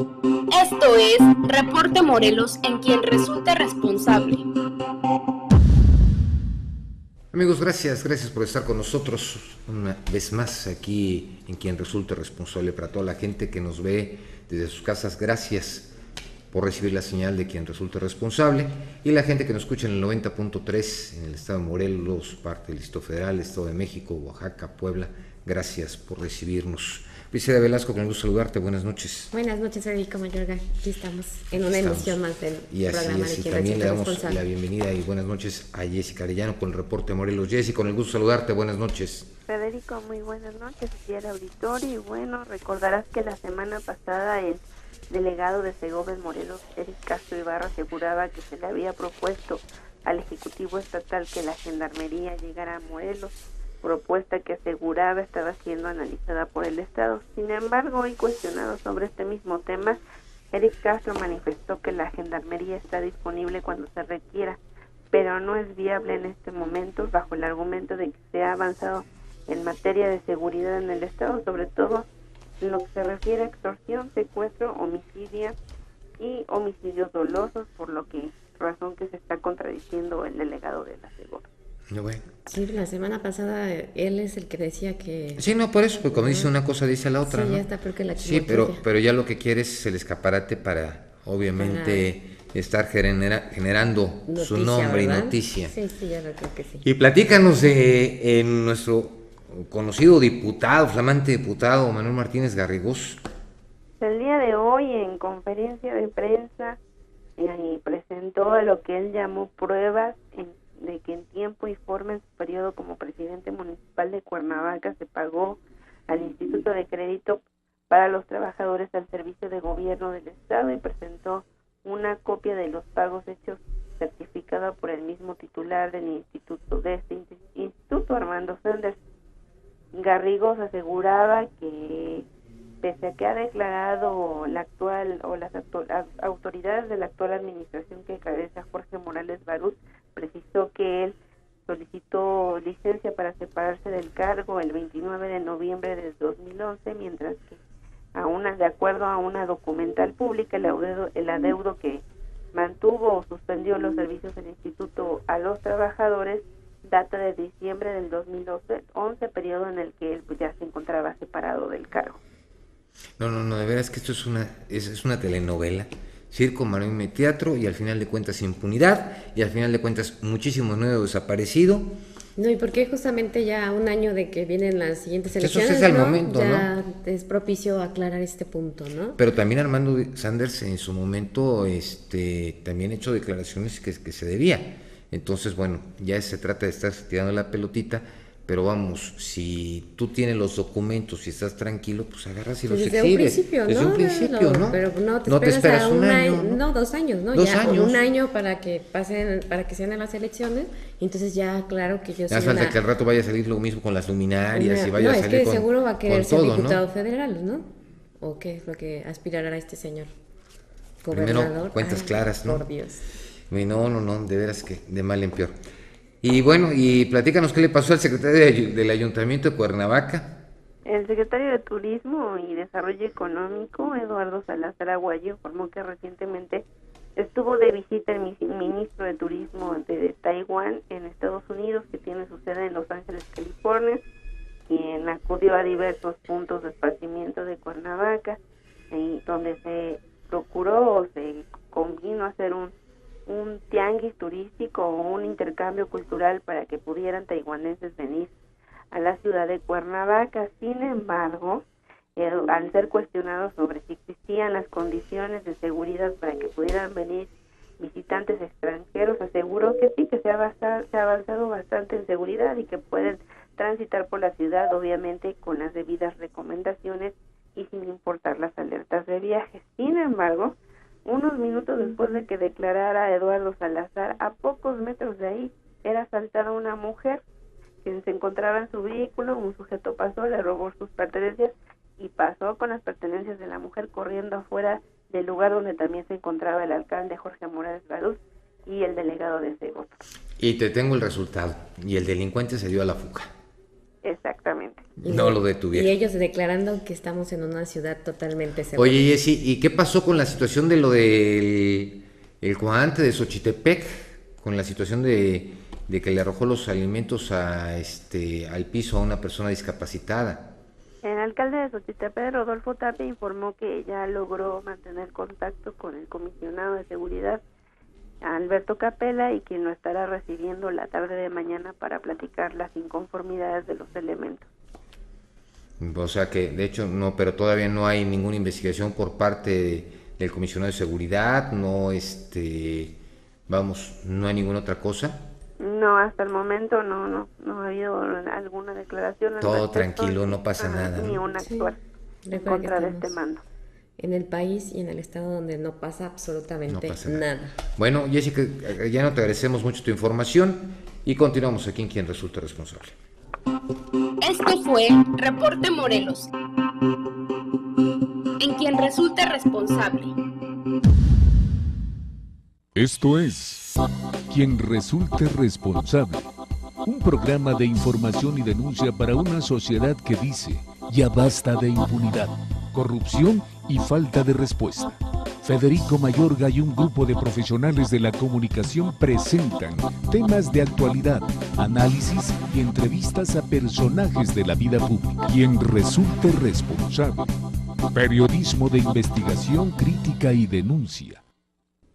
Esto es Reporte Morelos en quien resulte responsable. Amigos, gracias por estar con nosotros una vez más aquí en quien resulte responsable. Para toda la gente que nos ve desde sus casas, gracias por recibir la señal de quien resulte responsable, y la gente que nos escucha en el 90.3 en el estado de Morelos, parte del Distrito Federal, Estado de México, Oaxaca, Puebla, gracias por recibirnos. Priscila Velasco, con gusto saludarte, buenas noches. Buenas noches, Federico Mayorga. Aquí estamos en una emisión más del programa de Y quien también le damos responsable. la bienvenida y buenas noches a Jessica Arellano con el reporte Morelos. Jessy, con el gusto de saludarte, buenas noches. Federico, muy buenas noches, aquí al auditorio. Y bueno, recordarás que la semana pasada el delegado de Segovia en Morelos, Eric Castro Ibarra, aseguraba que se le había propuesto al Ejecutivo Estatal que la Gendarmería llegara a Morelos, propuesta que aseguraba estaba siendo analizada por el Estado. Sin embargo, hoy cuestionado sobre este mismo tema, Eric Castro manifestó que la Gendarmería está disponible cuando se requiera, pero no es viable en este momento bajo el argumento de que se ha avanzado en materia de seguridad en el Estado, sobre todo en lo que se refiere a extorsión, secuestro, homicidio y homicidios dolosos, por lo que razón que se está contradiciendo el delegado de la Segovia. No, bueno. Sí, la semana pasada él es el que decía que... Sí, no, por eso, porque como dice una cosa, dice la otra, sí, ¿no? ya está peor que la Sí, chimoquilla. pero ya lo que quiere es el escaparate para, obviamente, estar generando Noticia, su nombre, ¿verdad? y noticia. Sí, ya lo creo que sí. Y platícanos de nuestro conocido diputado, flamante diputado, Manuel Martínez Garrigós. El día de hoy, en conferencia de prensa, presentó lo que él llamó pruebas de que en tiempo y forma en su periodo como presidente municipal de Cuernavaca se pagó al Instituto de Crédito para los Trabajadores al Servicio de Gobierno del Estado, y presentó una copia de los pagos hechos certificada por el mismo titular del instituto, Armando Sanders. Garrigós aseguraba que pese a que ha declarado la actual o las autoridades de la actual administración que encabeza Jorge Morales Barús, precisó que él solicitó licencia para separarse del cargo el 29 de noviembre de 2011, mientras que de acuerdo a una documental pública, el adeudo que mantuvo o suspendió los servicios del instituto a los trabajadores data de diciembre del 2011, periodo en el que él ya se encontraba separado del cargo. No, de veras que esto es una telenovela, circo, maroma y teatro, y al final de cuentas impunidad, y al final de cuentas muchísimos nuevos desaparecidos. No, y porque justamente ya un año de que vienen las siguientes elecciones, Eso es el ¿no? momento, ya ¿no? es propicio aclarar este punto, ¿no? Pero también Armando Sanders en su momento también ha hecho declaraciones que se debía. Entonces, bueno, ya se trata de estar tirando la pelotita, pero vamos, si tú tienes los documentos y estás tranquilo, pues agarras y los exhibes. Desde un principio, ¿no? Desde un principio, ¿no? Pero no te esperas a un año, ¿no? No, 2 años, ¿no? 2 ya años. Un año para que pasen, para que sean las elecciones, y entonces ya, claro que yo No hace falta que al rato vaya a salir lo mismo con las luminarias y vaya a salir es que con seguro va a querer ser todo, diputado ¿no? federal, ¿no? ¿O qué es lo que aspirará este señor? Primero, Gobernador. cuentas claras, ¿no? Por Dios. No, de veras que de mal en peor. Y bueno, y platícanos qué le pasó al secretario del Ayuntamiento de Cuernavaca. El secretario de Turismo y Desarrollo Económico, Eduardo Salazar Aguayo, informó que recientemente estuvo de visita el ministro de Turismo de Taiwán en Estados Unidos, que tiene su sede en Los Ángeles, California, quien acudió a diversos puntos de esparcimiento de Cuernavaca, donde se procuró o se convino a hacer un tianguis turístico o un intercambio cultural para que pudieran taiwaneses venir a la ciudad de Cuernavaca. Sin embargo, al ser cuestionado sobre si existían las condiciones de seguridad para que pudieran venir visitantes extranjeros, aseguró que sí, que se ha avanzado bastante en seguridad y que pueden transitar por la ciudad, obviamente con las debidas recomendaciones y sin importar las alertas de viaje. Sin embargo, unos minutos después de que declarara Eduardo Salazar, a pocos metros de ahí era asaltada una mujer que se encontraba en su vehículo. Un sujeto pasó, le robó sus pertenencias y pasó con las pertenencias de la mujer corriendo afuera del lugar donde también se encontraba el alcalde Jorge Morales Barús y el delegado de Segovia. Y te tengo el resultado, y el delincuente se dio a la fuga. Exactamente. no lo detuvieron. Y ellos declarando que estamos en una ciudad totalmente segura. Oye, Jessy, ¿y qué pasó con la situación de lo del el comandante de Xochitepec, con la situación de que le arrojó los alimentos al piso a una persona discapacitada? El alcalde de Xochitepec, Rodolfo Tapia, informó que ya logró mantener contacto con el comisionado de seguridad, Alberto Capella, y quien lo estará recibiendo la tarde de mañana para platicar las inconformidades de los elementos. O sea que, de hecho, no, pero todavía no hay ninguna investigación por parte del comisionado de seguridad, no, no hay ninguna otra cosa. No, hasta el momento no ha habido alguna declaración. Todo tranquilo, no pasa nada. Ni un actuar en contra de este mando. En el país y en el estado donde no pasa absolutamente nada. Bueno, Jessica, ya no te agradecemos mucho tu información y continuamos aquí en Quien Resulta Responsable. Esto fue Reporte Morelos, en Quien Resulta Responsable. Esto es Quien Resulte Responsable, un programa de información y denuncia para una sociedad que dice: ya basta de impunidad, corrupción y falta de respuesta. Federico Mayorga y un grupo de profesionales de la comunicación presentan temas de actualidad, análisis y entrevistas a personajes de la vida pública. Quien resulte responsable. Periodismo de investigación, crítica y denuncia.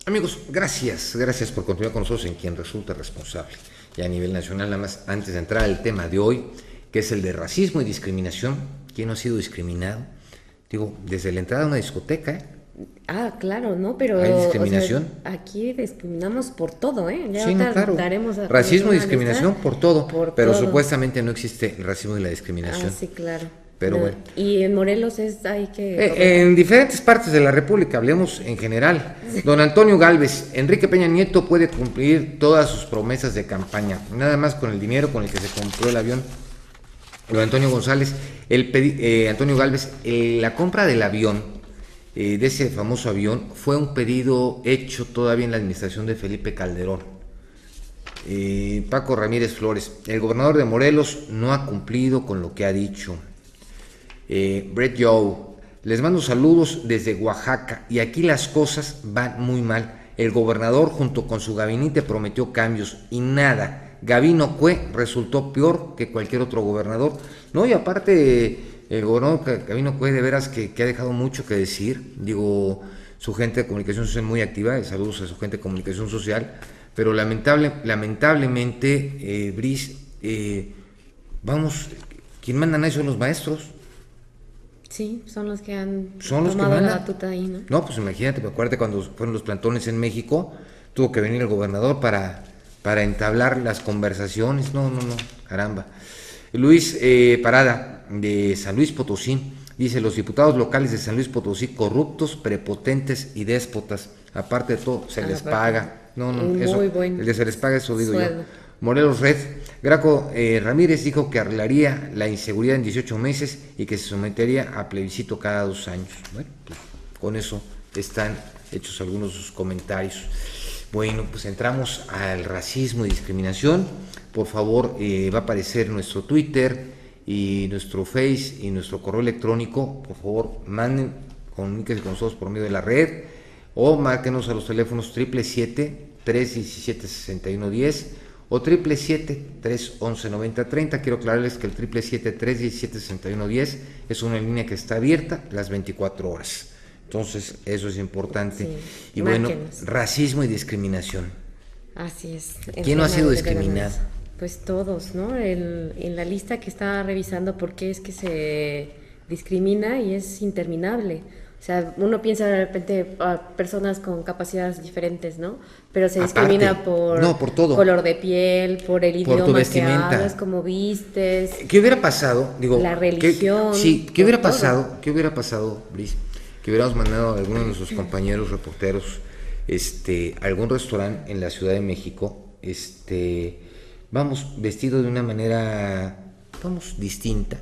Amigos, gracias por continuar con nosotros en Quien Resulta Responsable. Y a nivel nacional, nada más, antes de entrar al tema de hoy, que es el de racismo y discriminación. ¿Quién no ha sido discriminado? Digo, desde la entrada a una discoteca, claro, ¿no? Pero ¿hay discriminación? O sea, aquí discriminamos por todo, Ya sí, no, claro. Racismo y discriminación por todo, pero supuestamente no existe el racismo y la discriminación. Sí, claro. Pero bueno. Y en Morelos hay que... en diferentes partes de la República, hablemos en general. Don Antonio Gálvez: Enrique Peña Nieto puede cumplir todas sus promesas de campaña, nada más con el dinero con el que se compró el avión. Don Antonio González, Antonio Gálvez, la compra del avión, de ese famoso avión, fue un pedido hecho todavía en la administración de Felipe Calderón. Paco Ramírez Flores: el gobernador de Morelos no ha cumplido con lo que ha dicho. Brett Joe: les mando saludos desde Oaxaca y aquí las cosas van muy mal. El gobernador junto con su gabinete prometió cambios y nada. Gabino Cue resultó peor que cualquier otro gobernador. No, y aparte, el gobernador Gabino Cue de veras que ha dejado mucho que decir. Digo, su gente de comunicación social muy activa, saludos a su gente de comunicación social, pero lamentablemente, Brice, quien manda a eso son los maestros. Sí, son los que han tomado la batuta ahí, ¿no? No, pues imagínate, me acuerdo cuando fueron los plantones en México, tuvo que venir el gobernador para entablar las conversaciones. No, caramba. Luis Parada, de San Luis Potosí, dice: los diputados locales de San Luis Potosí, corruptos, prepotentes y déspotas. Aparte de todo, se les paga. Eso, bueno. El de se les paga, eso digo yo. Morelos Red: Graco Ramírez dijo que arreglaría la inseguridad en 18 meses y que se sometería a plebiscito cada 2 años. Bueno, pues con eso están hechos algunos de sus comentarios. Bueno, pues entramos al racismo y discriminación. Por favor, va a aparecer nuestro Twitter y nuestro Face y nuestro correo electrónico. Por favor, comuníquense con nosotros por medio de la red o márquenos a los teléfonos 777-317-6110 o 777-311-9030. Quiero aclararles que el 777-317-6110 es una línea que está abierta las 24 horas. Entonces, eso es importante. Sí, y márquenos. Bueno, racismo y discriminación. Así es. ¿Quién no ha sido discriminado? Pues todos, ¿no? En la lista que está revisando por qué es que se discrimina y es interminable. O sea, uno piensa de repente a personas con capacidades diferentes, ¿no? Pero se discrimina por todo. Color de piel, por el idioma que hablas, cómo vistes. ¿Qué hubiera pasado? Digo, la religión. ¿Qué hubiera pasado? ¿Qué hubiera pasado, Brice? Que hubiéramos mandado a algunos de nuestros compañeros reporteros a algún restaurante en la Ciudad de México, vestido de una manera, distinta,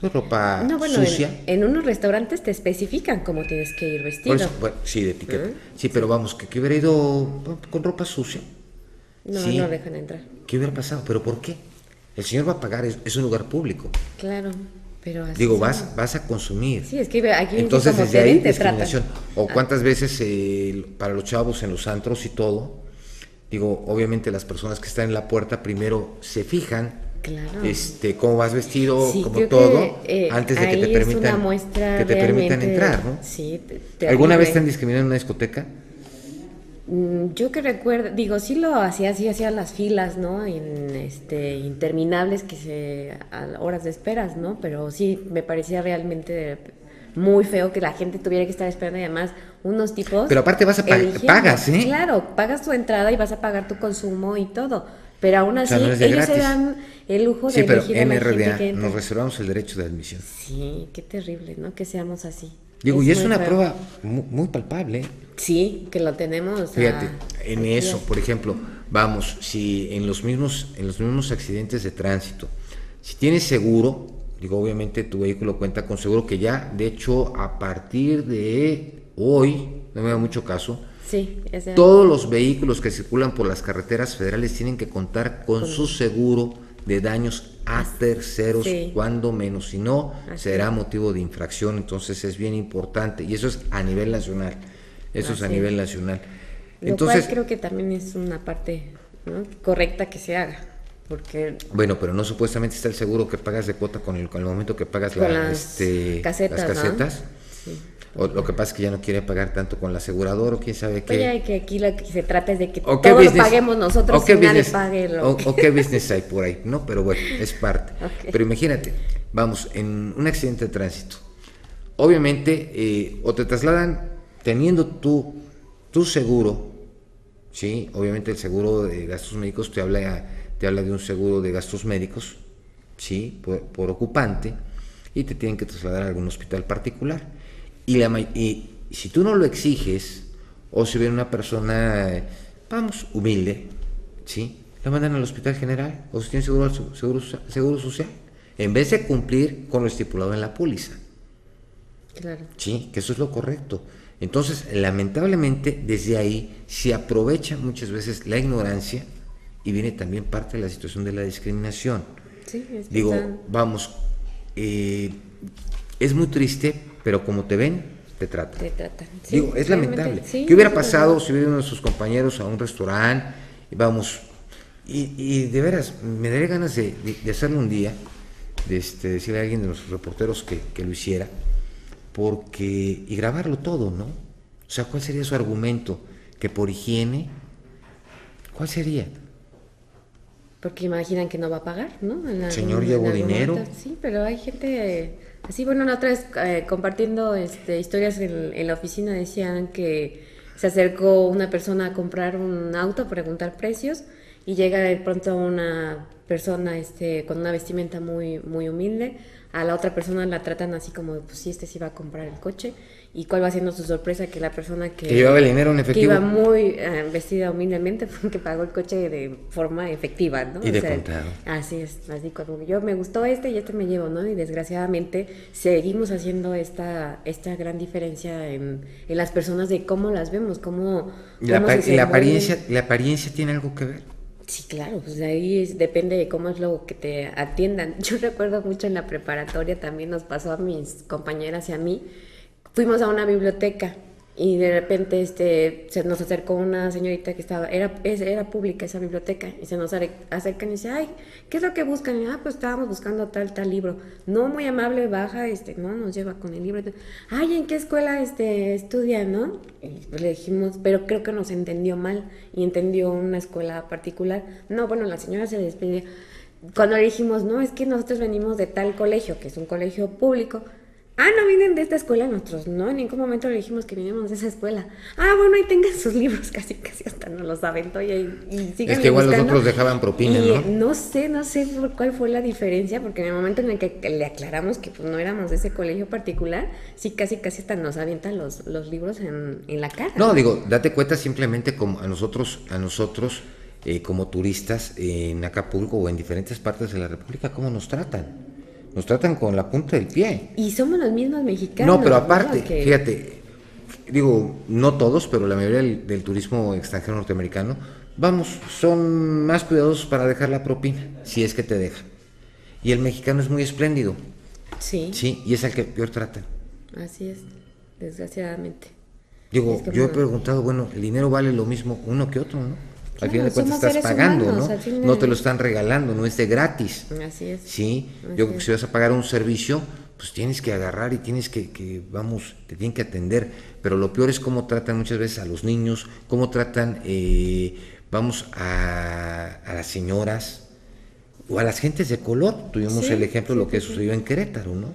ropa sucia. En unos restaurantes te especifican cómo tienes que ir vestido. Por eso, bueno, sí, de etiqueta. Sí, pero que hubiera ido con ropa sucia. No dejan entrar. ¿Qué hubiera pasado? ¿Pero por qué? El señor va a pagar, es un lugar público. Claro, pero así Digo, vas a consumir. Sí, es que aquí entonces como desde ahí te discriminación. tratan. O cuántas veces para los chavos en los antros y todo, digo, obviamente las personas que están en la puerta primero se fijan, Claro. Cómo vas vestido, Sí, como creo todo, que, antes de que ahí te es permitan, una muestra que te permitan realmente entrar, ¿no? Sí, ¿Alguna vez te han terrible. discriminado en una discoteca? Yo que recuerdo, digo, sí lo hacía, sí hacía las filas, ¿no? Interminables a horas de esperas, ¿no? Pero sí me parecía realmente muy feo que la gente tuviera que estar esperando y además unos tipos. Pero aparte eligiendo. pagas, ¿eh? Claro, pagas tu entrada y vas a pagar tu consumo y todo. Pero aún O así, sea, no es de ellos se gratis. dan el lujo de Sí, pero elegir a en la gente RDA que entra. nos reservamos el derecho de admisión. Sí, qué terrible, ¿no? Que seamos así. Digo, y es muy una feo. prueba muy palpable, ¿eh? Sí, que lo tenemos. Fíjate, en aquí eso, por ejemplo, vamos, si en los mismos accidentes de tránsito, si tienes seguro, digo, obviamente tu vehículo cuenta con seguro, que ya, de hecho, a partir de hoy, no me da mucho caso, Sí, todos los vehículos que circulan por las carreteras federales tienen que contar con su seguro de daños a terceros, sí. cuando menos, si no, Así será es. motivo de infracción, entonces es bien importante, y eso es a nivel nacional, eso es a Así nivel es. nacional. Lo Entonces, cual creo que también es una parte, ¿no?, correcta que se haga, porque bueno, pero no supuestamente está el seguro que pagas de cuota con el momento que pagas con las casetas, las ¿no? casetas. Sí. O lo que pasa es que ya no quiere pagar tanto con la aseguradora o quién sabe qué. Oye, que aquí lo que se trata es de que ¿O todo qué lo business- paguemos nosotros o qué y nadie business- pague lo o qué business hay por ahí, ¿no? Pero bueno, es parte. Ok. Pero imagínate, vamos, en un accidente de tránsito, obviamente, o te trasladan teniendo tu seguro, ¿sí? Obviamente el seguro de gastos médicos te habla de un seguro de gastos médicos, ¿sí? Por ocupante, y te tienen que trasladar a algún hospital particular. Y si tú no lo exiges, o si viene una persona, vamos, humilde, ¿sí?, la mandan al hospital general, o si tiene seguro social, en vez de cumplir con lo estipulado en la póliza. Claro. Sí, que eso es lo correcto. Entonces, lamentablemente, desde ahí se aprovecha muchas veces la ignorancia y viene también parte de la situación de la discriminación. Sí, es que Digo, están- vamos, es muy triste, pero como te ven, te tratan. te tratan. Sí, Digo, es realmente, lamentable. sí, ¿Qué hubiera es pasado verdad. si hubiera uno de sus compañeros a un restaurante, y vamos, y de veras, me daría ganas de hacerlo un día, de decirle a alguien de nuestros reporteros que lo hiciera, y grabarlo todo, ¿no? O sea, ¿cuál sería su argumento? ¿Que por higiene? ¿Cuál sería? Porque imaginan que no va a pagar, ¿no? Señor, llevo algún dinero. momento. Sí, pero hay gente así. Bueno, la otra vez compartiendo historias en la oficina decían que se acercó una persona a comprar un auto, a preguntar precios, y llega de pronto una persona con una vestimenta muy, muy humilde. A la otra persona la tratan así como, pues sí, sí va a comprar el coche. ¿Y cuál va siendo su sorpresa? Que la persona que llevaba el dinero en efectivo. que iba muy vestida humildemente, que pagó el coche de forma efectiva, ¿no? Y de contado. Así es, así como yo me gustó y me llevo, ¿no? Y desgraciadamente seguimos haciendo esta gran diferencia en las personas de cómo las vemos, cómo La se apariencia tiene algo que ver. Sí, claro, pues de ahí depende de cómo es lo que te atiendan. Yo recuerdo mucho en la preparatoria, también nos pasó a mis compañeras y a mí, fuimos a una biblioteca y de repente se nos acercó una señorita que era pública esa biblioteca, y se nos acercan y dice, ay, ¿qué es lo que buscan? Y, pues estábamos buscando tal libro. No, muy amable, baja, no, nos lleva con el libro. Ay, ¿en qué escuela estudia, no? Y le dijimos, pero creo que nos entendió mal y entendió una escuela particular. No, bueno, la señora se despidió. Cuando le dijimos, no, es que nosotros venimos de tal colegio, que es un colegio público. Ah, ¿no vienen de esta escuela? Nosotros no, en ningún momento le dijimos que venimos de esa escuela. Ah, bueno, ahí tengan sus libros, casi hasta nos los aventó y sigan. Es que igual buscando. los otros dejaban propina, Y, ¿no? No sé por cuál fue la diferencia, porque en el momento en el que le aclaramos que pues no éramos de ese colegio particular, sí casi hasta nos avientan los libros en la cara. No, digo, date cuenta simplemente como a nosotros como turistas en Acapulco o en diferentes partes de la República, ¿cómo nos tratan? Nos tratan con la punta del pie. Y somos los mismos mexicanos. No, pero aparte, Los fíjate, digo, no todos, pero la mayoría del turismo extranjero norteamericano vamos, son más cuidadosos para dejar la propina, si es que te dejan. Y el mexicano es muy espléndido. Sí. Sí, y es al que peor tratan. Así es, desgraciadamente. Digo, Es que yo he preguntado, bueno, el dinero vale lo mismo uno que otro, ¿no? Al Claro, final de cuentas somos estás seres pagando, humanos, ¿no? al fin No te lo están regalando, no es de gratis. Así es. Sí, Así yo creo que es. si vas a pagar un servicio, pues tienes que agarrar y tienes vamos, te tienen que atender. Pero lo peor es cómo tratan muchas veces a los niños, cómo tratan, vamos, a las señoras o a las gentes de color. Tuvimos Sí, el ejemplo de sí, lo que sí, sucedió en Querétaro, ¿no?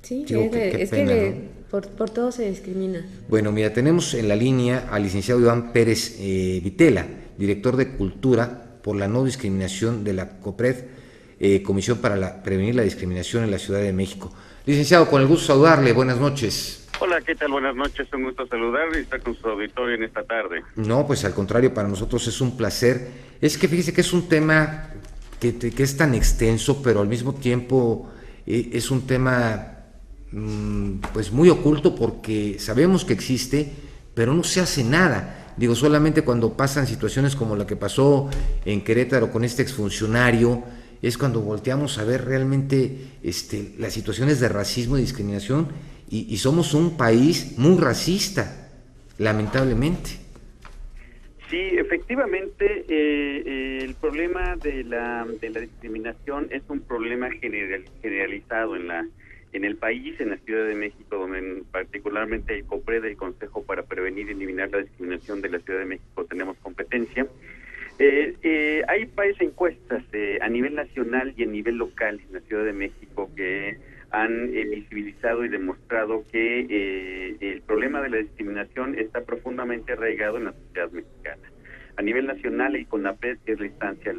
Sí, Digo, qué es pena, que ¿no? por todo se discrimina. Bueno, mira, tenemos en la línea al licenciado Iván Pérez Vitela, director de Cultura por la no discriminación de la COPRED, Comisión para Prevenir la Discriminación en la Ciudad de México. Licenciado, con el gusto de saludarle, buenas noches. Hola, ¿qué tal? Buenas noches, un gusto saludarle y estar con su auditorio en esta tarde. No, pues al contrario, para nosotros es un placer. Es que fíjese que es un tema que es tan extenso, pero al mismo tiempo es un tema pues muy oculto porque sabemos que existe, pero no se hace nada. Digo, solamente cuando pasan situaciones como la que pasó en Querétaro con este exfuncionario, es cuando volteamos a ver realmente las situaciones de racismo y discriminación, y somos un país muy racista, lamentablemente. Sí, efectivamente, el problema de la discriminación es un problema generalizado en el país, en la Ciudad de México, donde particularmente el COPRED, el Consejo para Prevenir y Eliminar la Discriminación de la Ciudad de México, tenemos competencia. Hay varias encuestas a nivel nacional y a nivel local en la Ciudad de México que han visibilizado y demostrado que el problema de la discriminación está profundamente arraigado en la sociedad mexicana. A nivel nacional, el CONAPRED, que es la instancia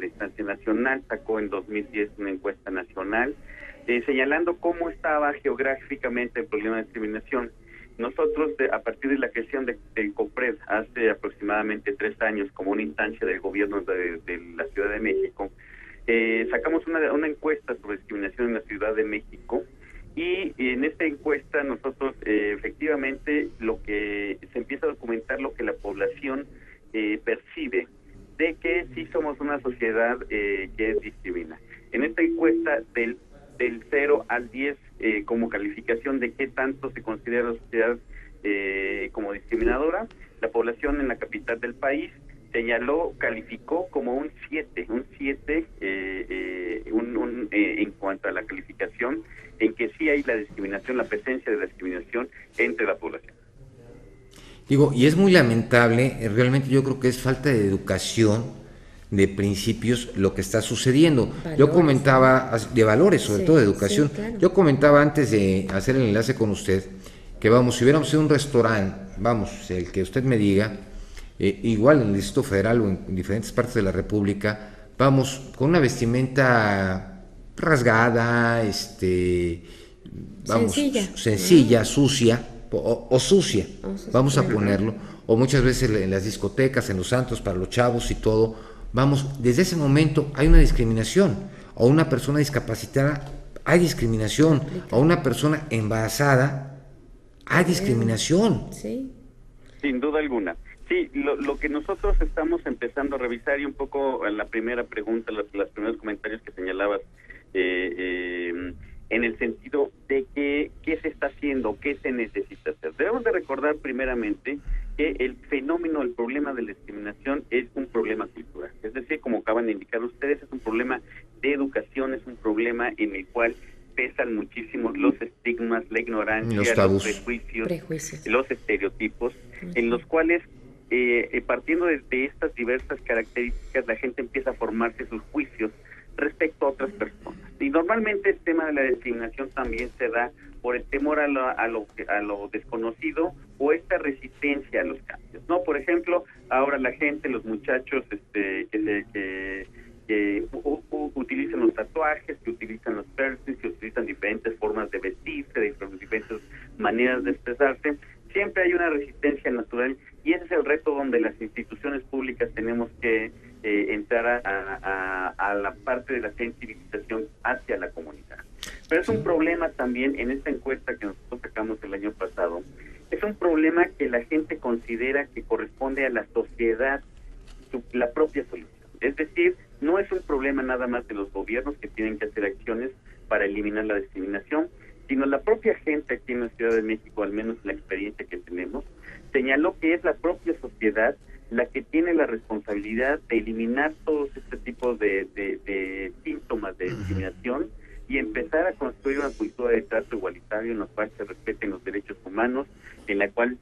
nacional, sacó en 2010 una encuesta nacional señalando cómo estaba geográficamente el problema de discriminación. Nosotros, a partir de la creación del COPRED hace aproximadamente 3 años, como una instancia del gobierno de la Ciudad de México, sacamos una encuesta sobre discriminación en la Ciudad de México, y en esta encuesta nosotros efectivamente lo que se empieza a documentar lo que la población percibe de que sí somos una sociedad que discrimina. En esta encuesta del 0 al 10 como calificación de qué tanto se considera la sociedad como discriminadora, la población en la capital del país calificó como un 7 en cuanto a la calificación, en que sí hay la discriminación, la presencia de la discriminación entre la población. Digo, y es muy lamentable, realmente yo creo que es falta de educación, de principios, lo que está sucediendo. Valores, yo comentaba, de valores, sobre todo de educación, sí, claro. Yo comentaba antes de hacer el enlace con usted, que vamos, si hubiéramos sido un restaurante, vamos, el que usted me diga, igual en el Distrito Federal o en diferentes partes de la República, vamos, con una vestimenta rasgada, vamos, sencilla, sucia, o sucia, vamos a ponerlo, o muchas veces en las discotecas, en los antros, para los chavos y todo. Vamos, desde ese momento hay una discriminación. A una persona discapacitada hay discriminación. A una persona embarazada hay discriminación. Sí. Sin duda alguna. Sí, lo que nosotros estamos empezando a revisar, y un poco en la primera pregunta, los primeros comentarios que señalabas, en el sentido de que qué se está haciendo, qué se necesita hacer. Debemos de recordar primeramente que el fenómeno, el problema de la discriminación es un problema cultural. Es decir, como acaban de indicar ustedes, es un problema de educación, es un problema en el cual pesan muchísimo los estigmas, la ignorancia, los prejuicios, los estereotipos, en los cuales, partiendo de estas diversas características, la gente empieza a formarse sus juicios respecto a otras personas. Y normalmente el tema de la discriminación también se da por el temor a lo desconocido, o esta resistencia a los cambios, ¿no? Por ejemplo, ahora la gente, los muchachos que utilizan los tatuajes, que utilizan los piercings, que utilizan diferentes formas de vestirse, diferentes maneras de expresarse, siempre hay una resistencia natural, y ese es el reto donde las instituciones públicas tenemos que entrar a la parte de la sensibilización hacia la comunidad. Pero es un problema también, en esta encuesta que nosotros sacamos el año pasado, es un problema que la gente considera que corresponde a la sociedad la propia solución. Es decir, no es un problema nada más de los gobiernos que tienen que hacer acciones para eliminar la discriminación, sino la propia gente aquí en la Ciudad de México, al menos la experiencia que tenemos, señaló que es la propia sociedad la que tiene la responsabilidad de eliminar todos este tipo de síntomas de discriminación y empezar a construir una cultura de trato igualitario en la cual se respeten los derechos humanos, en la cual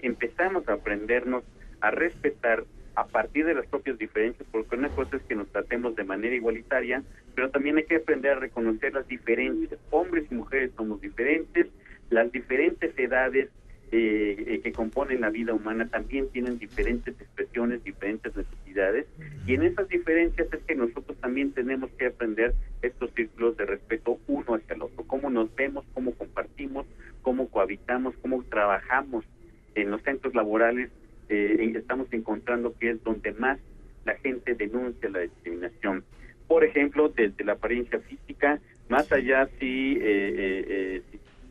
empezamos a aprendernos a respetar a partir de las propias diferencias, porque una cosa es que nos tratemos de manera igualitaria, pero también hay que aprender a reconocer las diferencias. Hombres y mujeres somos diferentes, las diferentes edades que componen la vida humana también tienen diferentes expresiones, diferentes necesidades, y en esas diferencias es que nosotros también tenemos que aprender estos círculos de respeto uno hacia el otro, cómo nos vemos, cómo compartimos, cómo cohabitamos, cómo trabajamos en los centros laborales. Estamos encontrando que es donde más la gente denuncia la discriminación. Por ejemplo, desde la apariencia física, más allá si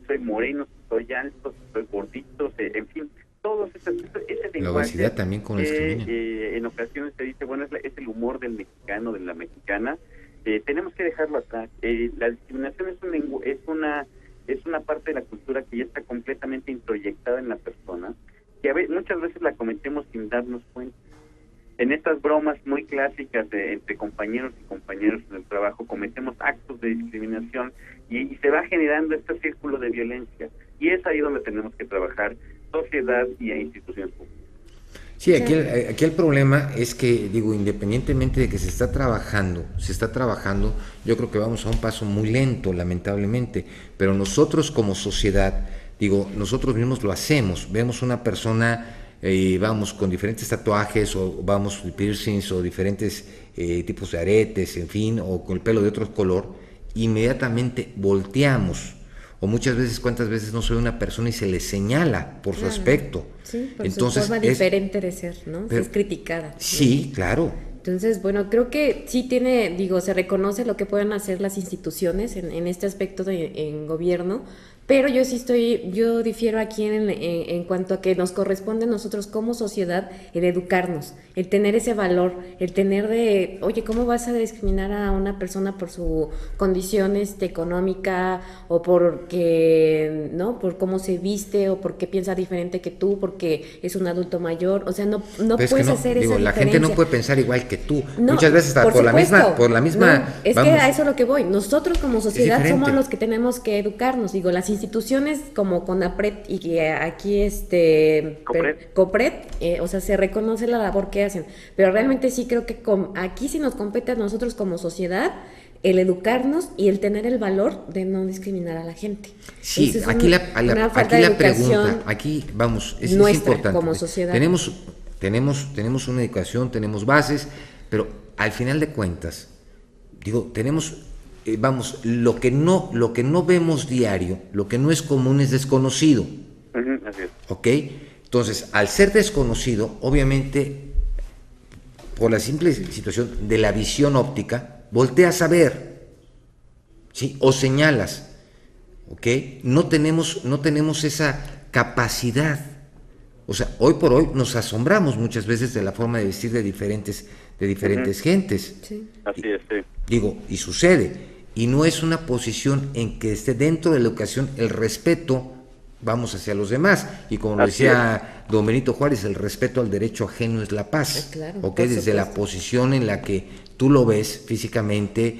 soy moreno, si soy alto, si soy gordito, en fin, todos ese lenguaje. La obesidad también con discriminación. En ocasiones se dice, bueno, es el humor del mexicano, de la mexicana. Tenemos que dejarlo atrás. La discriminación es una parte de la cultura que ya está completamente introyectada en la persona, que muchas veces la cometemos sin darnos cuenta. En estas bromas muy clásicas entre compañeros y compañeras en el trabajo cometemos actos de discriminación y se va generando este círculo de violencia, y es ahí donde tenemos que trabajar, sociedad y instituciones públicas. Sí, aquí el problema es que, digo, independientemente de que se está trabajando, yo creo que vamos a un paso muy lento, lamentablemente, pero nosotros como sociedad, digo, nosotros mismos lo hacemos. Vemos una persona, vamos, con diferentes tatuajes, o vamos, piercings, o diferentes tipos de aretes, en fin, o con el pelo de otro color, inmediatamente volteamos. O muchas veces, ¿cuántas veces no soy una persona y se le señala por su aspecto? Sí, por entonces, su forma diferente de ser, ¿no? Es criticada. Sí, claro. Entonces, bueno, creo que sí se reconoce lo que pueden hacer las instituciones en este aspecto en gobierno, pero yo difiero aquí en cuanto a que nos corresponde a nosotros como sociedad el educarnos, el tener ese valor, el tener oye, ¿cómo vas a discriminar a una persona por su condición económica, o por cómo se viste, o porque piensa diferente que tú, porque es un adulto mayor? O sea, no puedes hacer esa la diferencia. gente no puede pensar igual que tú. No, muchas veces por la misma no, es vamos, que a eso es lo que voy. Nosotros como sociedad somos los que tenemos que educarnos. Digo, las instituciones como CONAPRED y que aquí COPRED, o sea, se reconoce la labor que hacen, pero realmente sí creo que aquí sí nos compete a nosotros como sociedad el educarnos y el tener el valor de no discriminar a la gente. Sí, es aquí la pregunta, aquí vamos, es importante. Como sociedad. Tenemos una educación, tenemos bases, pero al final de cuentas, digo, tenemos lo que no vemos diario, lo que no es común es desconocido. Así es. ¿Ok? Entonces, al ser desconocido, obviamente, por la simple situación de la visión óptica, volteas a ver, ¿sí? O señalas, ¿ok? No tenemos esa capacidad. O sea, hoy por hoy nos asombramos muchas veces de la forma de vestir de diferentes gentes. Sí. Así es, sí. Digo, y sucede. Y no es una posición en que esté dentro de la educación el respeto, vamos, hacia los demás. Y como lo decía don Benito Juárez, el respeto al derecho ajeno es la paz. Claro, ¿ok? Desde la posición en la que tú lo ves físicamente,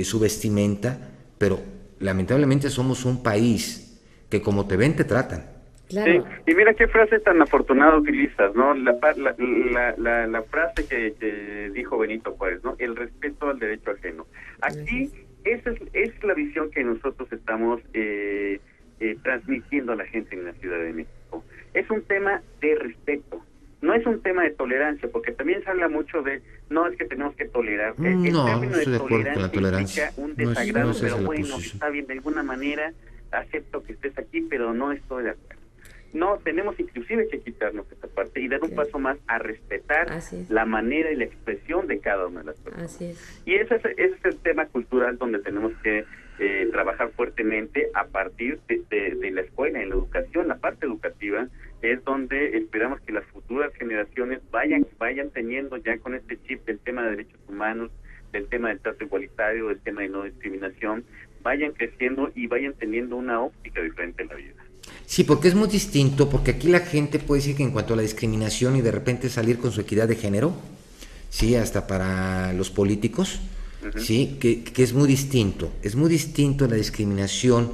su vestimenta, pero lamentablemente somos un país que como te ven, te tratan. Claro. Sí, y mira qué frase tan afortunada utilizas, ¿no? La frase que dijo Benito Juárez, ¿no? El respeto al derecho ajeno. Aquí esa es la visión que nosotros estamos transmitiendo a la gente en la Ciudad de México. Es un tema de respeto, no es un tema de tolerancia, porque también se habla mucho de, no es que tenemos que tolerar. El término estoy de acuerdo con la tolerancia. Implica un desagrado, no pero bueno, está bien, de alguna manera acepto que estés aquí, pero no estoy de acuerdo. No, tenemos inclusive que quitarnos esta parte y dar un paso más a respetar la manera y la expresión de cada una de las personas. Así es. Y ese es el tema cultural donde tenemos que trabajar fuertemente a partir de la escuela, en la educación. La parte educativa es donde esperamos que las futuras generaciones creciendo ya con este chip del tema de derechos humanos, del tema del trato igualitario, del tema de no discriminación, vayan creciendo y vayan teniendo una óptica diferente en la vida. Sí, porque es muy distinto, porque aquí la gente puede decir que en cuanto a la discriminación y de repente salir con su equidad de género, sí, hasta para los políticos, sí, que es muy distinto la discriminación,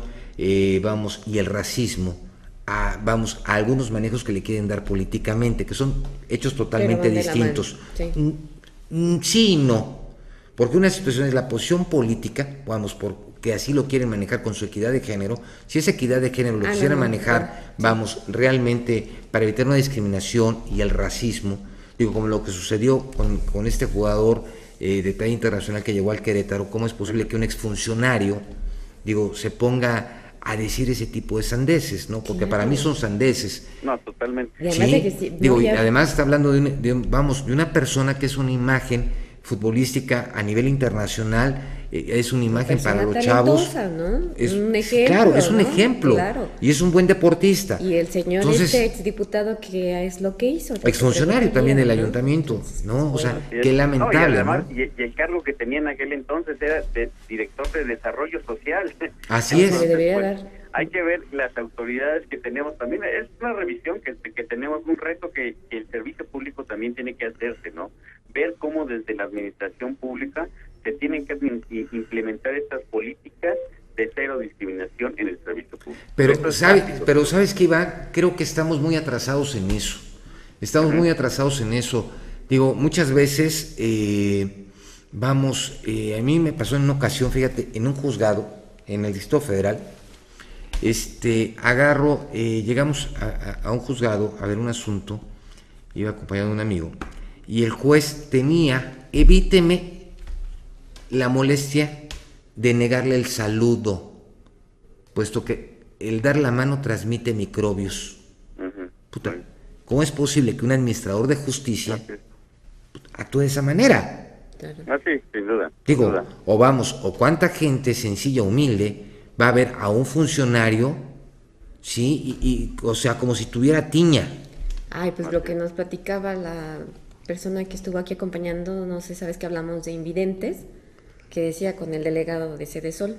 vamos, y el racismo, a algunos manejos que le quieren dar políticamente, que son hechos totalmente distintos. Sí y no, porque una situación es la posición política, vamos, porque así lo quieren manejar con su equidad de género. Si esa equidad de género lo quisieran manejar, vamos, realmente para evitar una discriminación y el racismo, digo, como lo que sucedió con este jugador de talla internacional que llegó al Querétaro, ¿cómo es posible que un exfuncionario, digo, se ponga a decir ese tipo de sandeces, ¿no? Porque para mí son sandeces. No, totalmente. Sí, digo, y además está hablando de una persona que es una imagen futbolística a nivel internacional, es una imagen para los chavos, ¿no? Es un ejemplo, claro, es un ¿no? ejemplo, Claro. Y es un buen deportista. Y el señor exdiputado, que es lo que hizo, exfuncionario también del ayuntamiento, ¿no? O sea, qué lamentable, y además, ¿no? Y el cargo que tenía en aquel entonces era de director de desarrollo social. Así es. Se le debería dar. Hay que ver las autoridades que tenemos también. Es una revisión que tenemos, un reto que el servicio público también tiene que hacerse, ¿no? Ver cómo desde la administración pública se tienen que implementar estas políticas de cero discriminación en el servicio público. Pero ¿sabes qué, Iván? Creo que estamos muy atrasados en eso. Muy atrasados en eso. Digo, muchas veces, a mí me pasó en una ocasión, fíjate, en un juzgado, en el Distrito Federal, llegamos a un juzgado a ver un asunto, iba acompañado de un amigo, y el juez tenía, evíteme la molestia de negarle el saludo, puesto que el dar la mano transmite microbios. Puta, ¿cómo es posible que un administrador de justicia actúe de esa manera? Sí, sin duda. Digo, sin duda. O cuánta gente sencilla, humilde, va a ver a un funcionario, sí, o sea, como si tuviera tiña. Ay, pues lo que nos platicaba la persona que estuvo aquí acompañando, no sé, sabes que hablamos de invidentes, que decía con el delegado de Sedesol,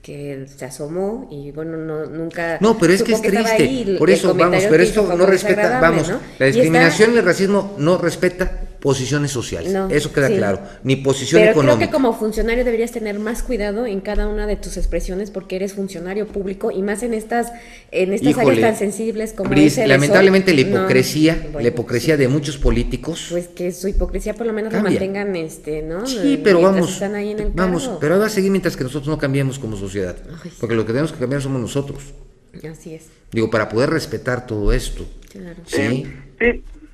que se asomó y bueno, nunca... No, pero es que es triste, por eso, vamos, pero esto no respeta, vamos, ¿no? La discriminación y el racismo no respeta posiciones sociales, eso queda claro, ni posición económica. Pero creo que como funcionario deberías tener más cuidado en cada una de tus expresiones, porque eres funcionario público y más en estas áreas tan sensibles como Bris, lamentablemente la hipocresía de muchos políticos, pues que su hipocresía por lo menos la mantengan, ¿no? Sí, pero están ahí en el cargo. Pero va a seguir mientras que nosotros no cambiemos como sociedad, porque lo que tenemos que cambiar somos nosotros. Así es. Digo, para poder respetar todo esto. Claro. Sí.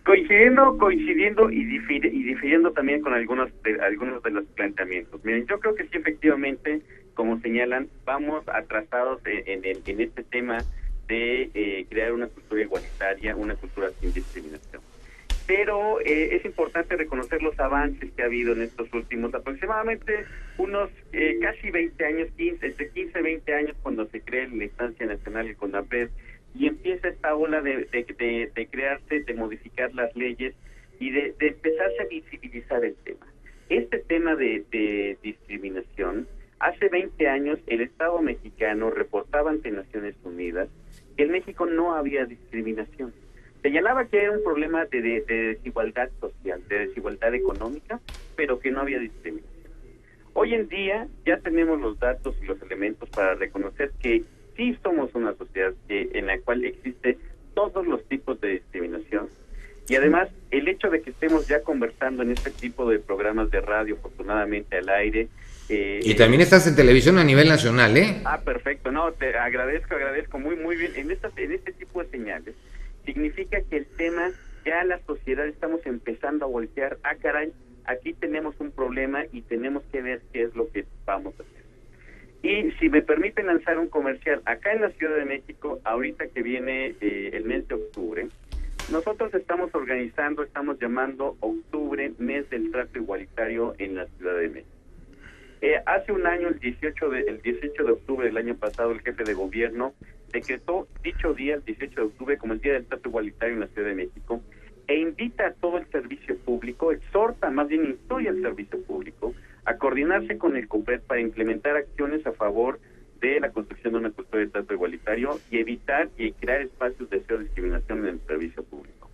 Coincidiendo y difiriendo también con algunos de los planteamientos. Miren, yo creo que sí, efectivamente, como señalan, vamos atrasados en este tema de crear una cultura igualitaria, una cultura sin discriminación. Pero es importante reconocer los avances que ha habido en estos últimos aproximadamente unos casi 20 años, entre 15 y 20 años, cuando se crea la instancia nacional, el CONAPRED, y empieza esta ola de crearse, de modificar las leyes y de empezarse a visibilizar el tema. Este tema de discriminación, hace 20 años el Estado mexicano reportaba ante Naciones Unidas que en México no había discriminación. Señalaba que era un problema de desigualdad social, de desigualdad económica, pero que no había discriminación. Hoy en día ya tenemos los datos y los elementos para reconocer que sí somos una sociedad en la cual existe todos los tipos de discriminación, y además el hecho de que estemos ya conversando en este tipo de programas de radio, afortunadamente al aire. Y también estás en televisión a nivel nacional, ¿eh? Perfecto, no, te agradezco muy bien. En este tipo de señales significa que el tema, ya la sociedad estamos empezando a voltear, caray, aquí tenemos un problema y tenemos que ver qué es lo que vamos a hacer. Y si me permiten lanzar un comercial, acá en la Ciudad de México, ahorita que viene el mes de octubre, nosotros estamos llamando octubre, mes del trato igualitario en la Ciudad de México. Hace un año, el 18 de octubre del año pasado, el jefe de gobierno decretó dicho día, el 18 de octubre, como el Día del Trato Igualitario en la Ciudad de México, e invita a todo el servicio público, exhorta, más bien instruye al servicio público a coordinarse con el COPRED para implementar acciones a favor de la construcción de una cultura de trato igualitario y evitar y crear espacios de cero discriminación en el servicio público.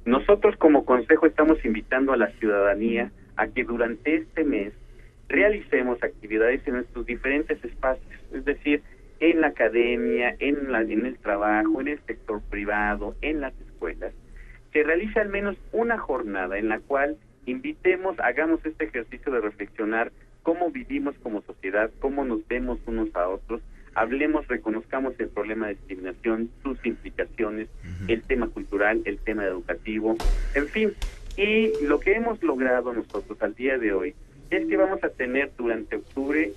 Nosotros como consejo estamos invitando a la ciudadanía a que durante este mes realicemos actividades en nuestros diferentes espacios, es decir, en la academia, en el trabajo, en el sector privado, en las escuelas, que realice al menos una jornada en la cual invitemos, hagamos este ejercicio de reflexionar cómo vivimos como sociedad, cómo nos vemos unos a otros, hablemos, reconozcamos el problema de discriminación, sus implicaciones, el tema cultural, el tema educativo, en fin. Y lo que hemos logrado nosotros al día de hoy es que vamos a tener durante octubre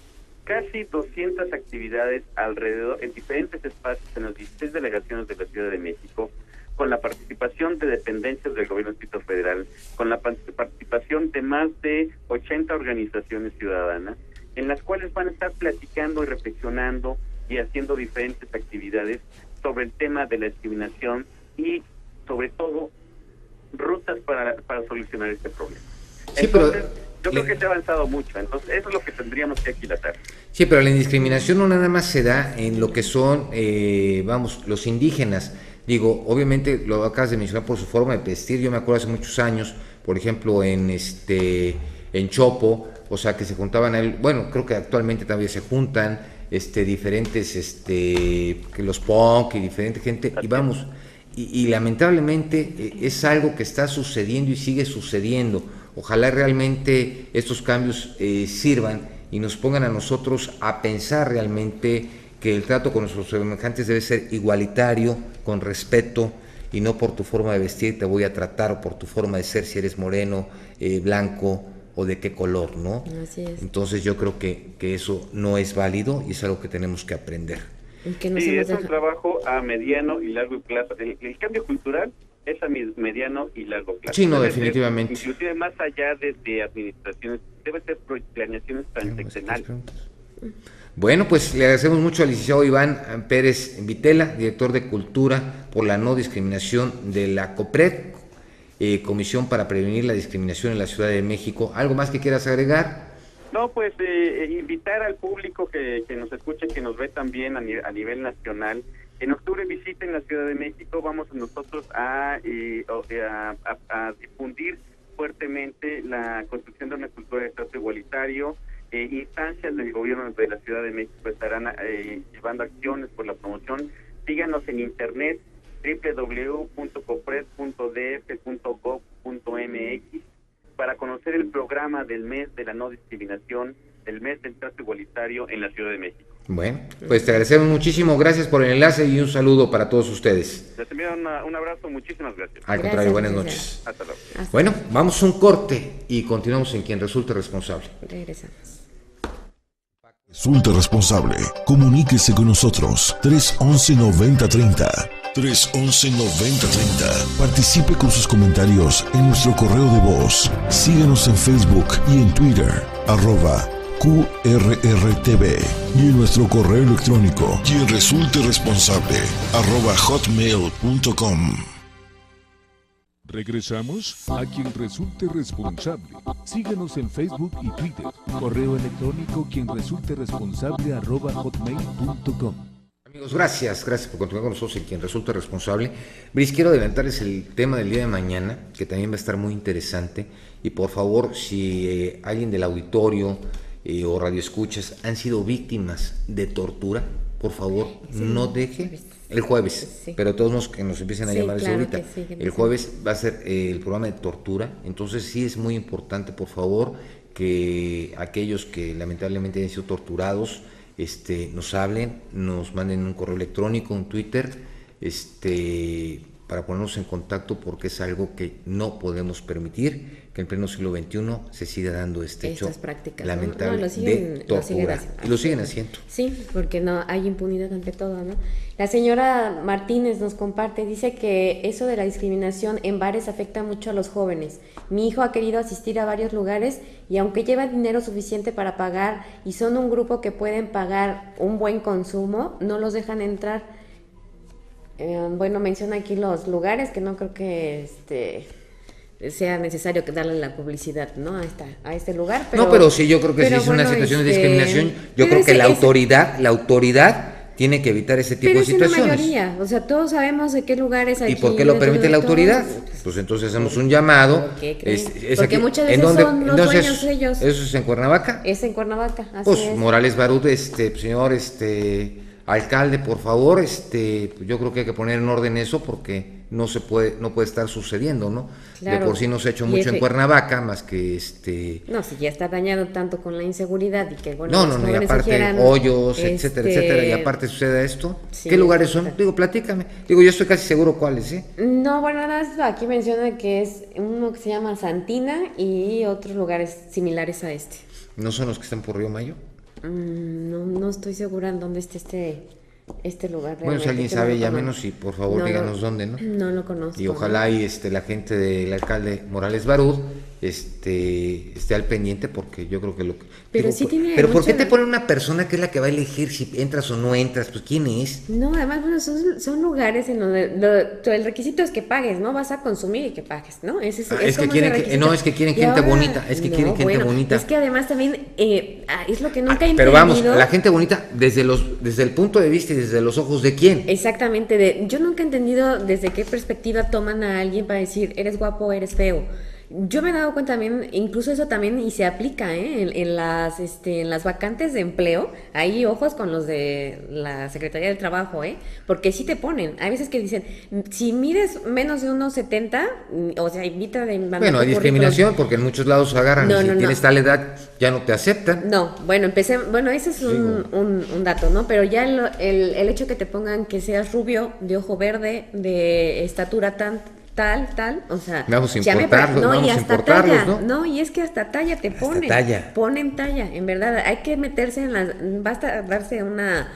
casi 200 actividades alrededor, en diferentes espacios en las 16 delegaciones de la Ciudad de México, con la participación de dependencias del Gobierno Distrito Federal, con la participación de más de 80 organizaciones ciudadanas, en las cuales van a estar platicando y reflexionando y haciendo diferentes actividades sobre el tema de la discriminación y, sobre todo, rutas para solucionar este problema. Sí, entonces, yo creo que se ha avanzado mucho, entonces eso es lo que tendríamos que aquilatar. Sí, pero la indiscriminación no nada más se da en lo que son, los indígenas. Digo, obviamente lo acabas de mencionar por su forma de vestir. Yo me acuerdo hace muchos años, por ejemplo, en Chopo, o sea, que se juntaban bueno, creo que actualmente todavía se juntan, diferentes, que los punk y diferente gente, y vamos, y lamentablemente es algo que está sucediendo y sigue sucediendo. Ojalá realmente estos cambios sirvan y nos pongan a nosotros a pensar realmente que el trato con nuestros semejantes debe ser igualitario, con respeto, y no por tu forma de vestir te voy a tratar, o por tu forma de ser, si eres moreno, blanco o de qué color, ¿no? Así es. Entonces yo creo que eso no es válido y es algo que tenemos que aprender. Sí, es un trabajo a mediano y largo plazo. El cambio cultural es a mediano y largo plazo. Sí, no, definitivamente. Inclusive más allá de administraciones, debe ser planeaciones transeccionales. Bueno, pues le agradecemos mucho al licenciado Iván Pérez Vitela, director de Cultura por la No Discriminación de la COPRED, Comisión para Prevenir la Discriminación en la Ciudad de México. ¿Algo más que quieras agregar? No, pues invitar al público que nos escuche, que nos ve también a nivel nacional. En octubre visiten la Ciudad de México, vamos nosotros a difundir fuertemente la construcción de una cultura de trato igualitario. Instancias del gobierno de la Ciudad de México estarán llevando acciones por la promoción. Síganos en internet www.copred.df.gov.mx para conocer el programa del mes de la no discriminación, el mes del trato igualitario en la Ciudad de México. Bueno, pues te agradecemos muchísimo, gracias por el enlace y un saludo para todos ustedes. Les envío un abrazo, muchísimas gracias. Al contrario, buenas noches. Hasta luego. Bueno, vamos a un corte y continuamos en Quien Resulte Responsable. Regresamos. Resulte responsable. Comuníquese con nosotros. 311-9030. 311-9030. Participe con sus comentarios en nuestro correo de voz. Síguenos en Facebook y en Twitter. @QRRTV. Y en nuestro correo electrónico. Quien resulte responsable. @hotmail.com. Regresamos a Quien Resulte Responsable. Síguenos en Facebook y Twitter. Correo electrónico @hotmail.com. Amigos, gracias por continuar con nosotros en Quien Resulte Responsable. Bris, quiero adelantarles el tema del día de mañana, que también va a estar muy interesante. Y por favor, si alguien del auditorio o radioescuchas han sido víctimas de tortura, por favor, no deje. El jueves, sí. Pero todos los que nos empiecen a llamar desde ahorita. Sí, el jueves va a ser el programa de tortura, entonces sí es muy importante, por favor, que aquellos que lamentablemente han sido torturados, nos hablen, nos manden un correo electrónico, un Twitter, para ponernos en contacto, porque es algo que no podemos permitir, que en pleno siglo XXI se siga dando hecho prácticas, lamentable de tortura. Y lo siguen haciendo. Sí, porque no hay impunidad ante todo, ¿no? La señora Martínez nos comparte, dice que eso de la discriminación en bares afecta mucho a los jóvenes. Mi hijo ha querido asistir a varios lugares y aunque lleva dinero suficiente para pagar y son un grupo que pueden pagar un buen consumo, no los dejan entrar. Bueno, menciona aquí los lugares que no creo que sea necesario que darle la publicidad, ¿no? A este lugar. Pero, no, pero sí, yo creo que sí es una situación de discriminación. Yo creo que la autoridad tiene que evitar ese tipo de situaciones. Pero es una mayoría, o sea, todos sabemos de qué lugares hay. ¿Y por qué lo permite la autoridad? Pues entonces hacemos un llamado. ¿Por qué creen? Es Porque aquí, muchas veces son los dueños ellos. ¿Eso es en Cuernavaca? Es en Cuernavaca, así pues es. Morales Barut, señor alcalde, por favor, yo creo que hay que poner en orden eso porque no puede estar sucediendo, ¿no? Claro. De por sí no se ha hecho mucho en Cuernavaca, más que No, si ya está dañado tanto con la inseguridad y que bueno, no, y aparte hoyos, etcétera, y aparte sucede esto. Sí, ¿qué lugares son? Digo, platícame. Digo, yo estoy casi seguro cuáles, ¿eh? No, bueno, nada más aquí menciona que es uno que se llama Santina y otros lugares similares a este. ¿No son los que están por Río Mayo? No estoy segura en dónde está este lugar. Bueno, si alguien sabe, llámenos y por favor díganos dónde, ¿no? No lo conozco. Y ojalá y la gente del alcalde Morales Barut esté al pendiente porque yo creo que lo que... Pero sí tiene pero ¿por qué te ponen una persona que es la que va a elegir si entras o no entras? Pues ¿quién es? No, además, bueno, son lugares en donde el requisito es que pagues, ¿no? Vas a consumir y que pagues, ¿no? Es que quieren gente bonita, quieren gente bonita. Es que además también es lo que nunca he entendido. Pero vamos, la gente bonita desde el punto de vista y desde los ojos de quién. Exactamente, yo nunca he entendido desde qué perspectiva toman a alguien para decir eres guapo o eres feo. Yo me he dado cuenta también, incluso eso también y se aplica en las vacantes de empleo. Hay ojos con los de la Secretaría del Trabajo, porque sí te ponen. Hay veces que dicen, si mides menos de 1.70, o sea, invita de mandar. Bueno, hay discriminación porque en muchos lados agarran y si tienes tal edad ya no te aceptan. No, bueno, ese es un dato, ¿no? Pero ya el hecho que te pongan que seas rubio, de ojo verde, de estatura tal, o sea, vamos a importarlos, ¿no? No, y es que hasta talla te ponen. Ponen talla, en verdad, hay que meterse basta darse una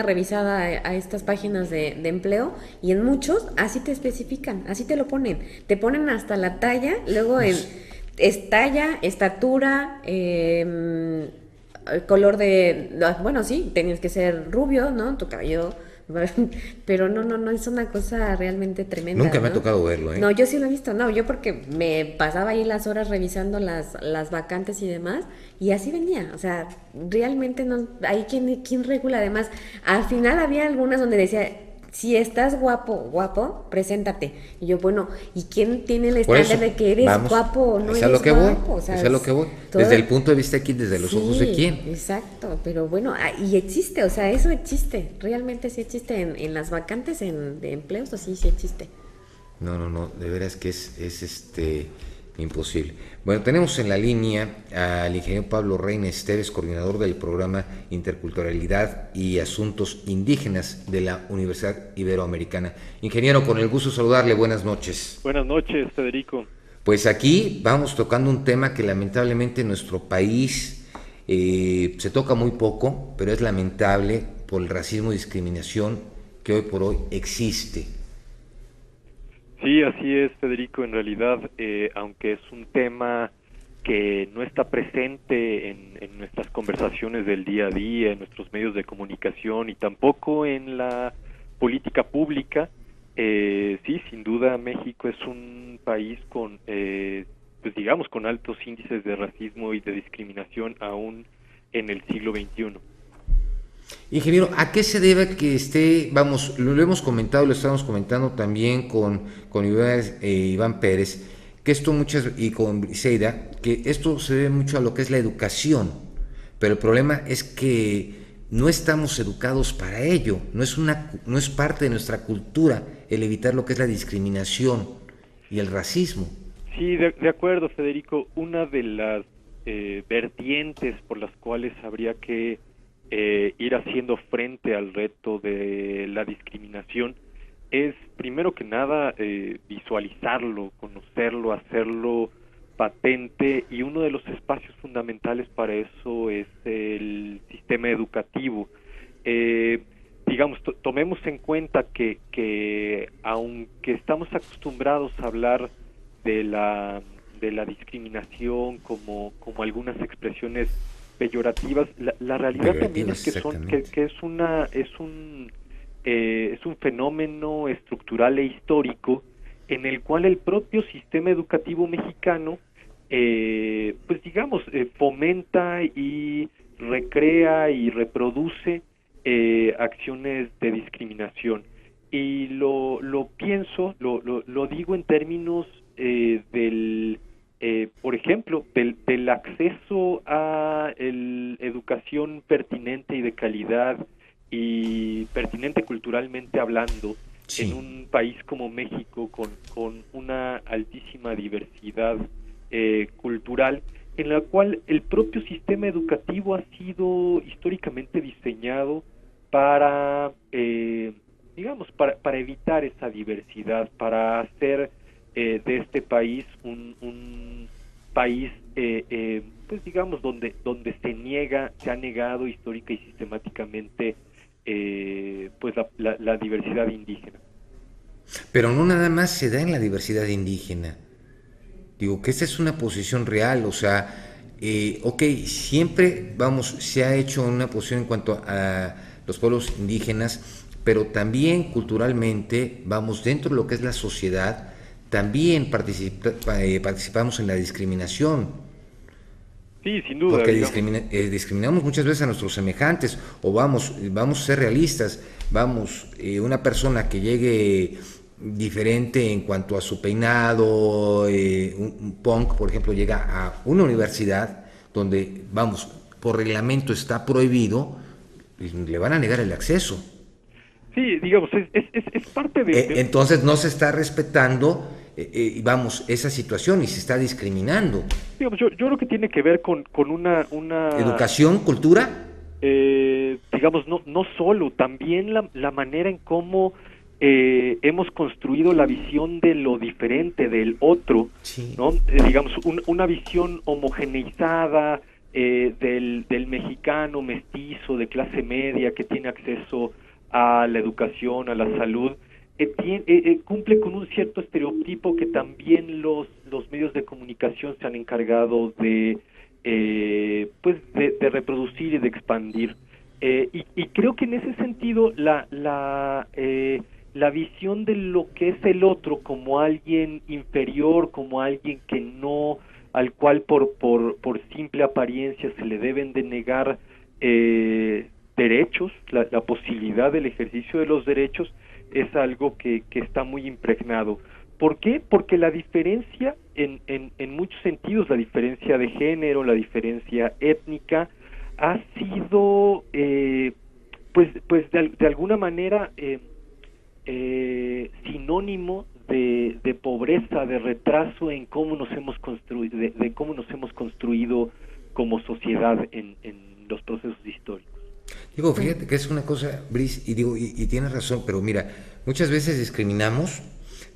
revisada a estas páginas de empleo y en muchos así te especifican, así te lo ponen. Te ponen hasta la talla, luego es talla, estatura, color bueno, sí, tenías que ser rubio, ¿no? Tu cabello. Pero no, es una cosa realmente tremenda. Nunca me ha tocado verlo, ¿eh? No, yo sí lo he visto, yo porque me pasaba ahí las horas revisando las vacantes y demás, y así venía, o sea, realmente no, hay quien regula. Además, al final había algunas donde decía, si estás guapo, preséntate. Y yo, bueno, ¿y quién tiene el estándar de que eres guapo o no eres guapo? O sea, es a lo que voy. Desde el punto de vista aquí, desde los ojos de quién. Exacto, pero bueno, y existe, o sea, eso existe, realmente sí existe en las vacantes de empleos, así sí existe. No, de veras que es imposible. Bueno, tenemos en la línea al ingeniero Pablo Reina Esteves, coordinador del programa Interculturalidad y Asuntos Indígenas de la Universidad Iberoamericana. Ingeniero, con el gusto de saludarle, buenas noches. Buenas noches, Federico. Pues aquí vamos tocando un tema que lamentablemente en nuestro país se toca muy poco, pero es lamentable por el racismo y discriminación que hoy por hoy existe. Sí, así es, Federico. En realidad, aunque es un tema que no está presente en nuestras conversaciones del día a día, en nuestros medios de comunicación y tampoco en la política pública, sí, sin duda México es un país con, pues digamos, con altos índices de racismo y de discriminación aún en el siglo XXI. Ingeniero, ¿a qué se debe que lo hemos comentado, lo estamos comentando también con Iván Pérez, que esto y con Briseida, que esto se debe mucho a lo que es la educación, pero el problema es que no estamos educados para ello, no es parte de nuestra cultura el evitar lo que es la discriminación y el racismo. Sí, de acuerdo, Federico. Una de las vertientes por las cuales habría que ir haciendo frente al reto de la discriminación es, primero que nada, visualizarlo, conocerlo, hacerlo patente, y uno de los espacios fundamentales para eso es el sistema educativo. Digamos, tomemos en cuenta que aunque estamos acostumbrados a hablar de la discriminación como algunas expresiones peyorativas, la realidad también es que es un fenómeno estructural e histórico en el cual el propio sistema educativo mexicano, pues digamos, fomenta y recrea y reproduce acciones de discriminación. Y lo pienso, lo digo en términos por ejemplo, del acceso a educación pertinente y de calidad y pertinente culturalmente hablando, sí, en un país como México con una altísima diversidad cultural, en la cual el propio sistema educativo ha sido históricamente diseñado para, digamos, para evitar esa diversidad, para hacer de este país un país, pues digamos, donde se ha negado histórica y sistemáticamente pues la diversidad indígena. Pero no nada más se da en la diversidad indígena. Digo que esta es una posición real, o sea, ok, siempre, se ha hecho una posición en cuanto a los pueblos indígenas, pero también culturalmente, dentro de lo que es la sociedad, también participamos en la discriminación. Sí, sin duda. Porque discriminamos muchas veces a nuestros semejantes, o vamos a ser realistas, una persona que llegue diferente en cuanto a su peinado, un punk, por ejemplo, llega a una universidad donde, por reglamento está prohibido, le van a negar el acceso. Sí, digamos, es parte de... Entonces no se está respetando, esa situación, y se está discriminando. Digamos, yo creo que tiene que ver con una... ¿Educación, cultura? Digamos, no solo, también la manera en cómo hemos construido la visión de lo diferente, del otro, sí, ¿no? Digamos, una visión homogeneizada del mexicano mestizo de clase media que tiene acceso a la educación, a la salud, cumple con un cierto estereotipo que también los medios de comunicación se han encargado de reproducir y de expandir. Y creo que en ese sentido la visión de lo que es el otro como alguien inferior, como alguien que no, al cual por simple apariencia se le deben de negar derechos, la posibilidad del ejercicio de los derechos, es algo que está muy impregnado. ¿Por qué? Porque la diferencia, en muchos sentidos, la diferencia de género, la diferencia étnica, ha sido, pues de alguna manera, sinónimo de pobreza, de retraso en cómo nos hemos construido, de cómo nos hemos construido como sociedad en los procesos históricos. Digo, fíjate que es una cosa, Brice, y tienes razón, pero mira, muchas veces discriminamos.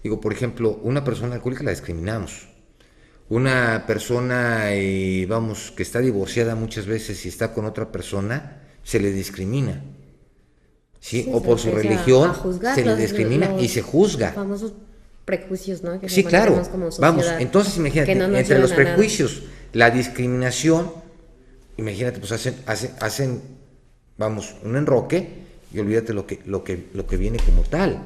Digo, por ejemplo, una persona alcohólica la discriminamos. Una persona, que está divorciada muchas veces y está con otra persona, se le discrimina. ¿Sí? O por su religión se le discrimina y se juzga. Los famosos prejuicios, ¿no? Que sí, claro. Entonces imagínate, entre los prejuicios, la discriminación, imagínate, pues hacen un enroque y olvídate lo que viene como tal.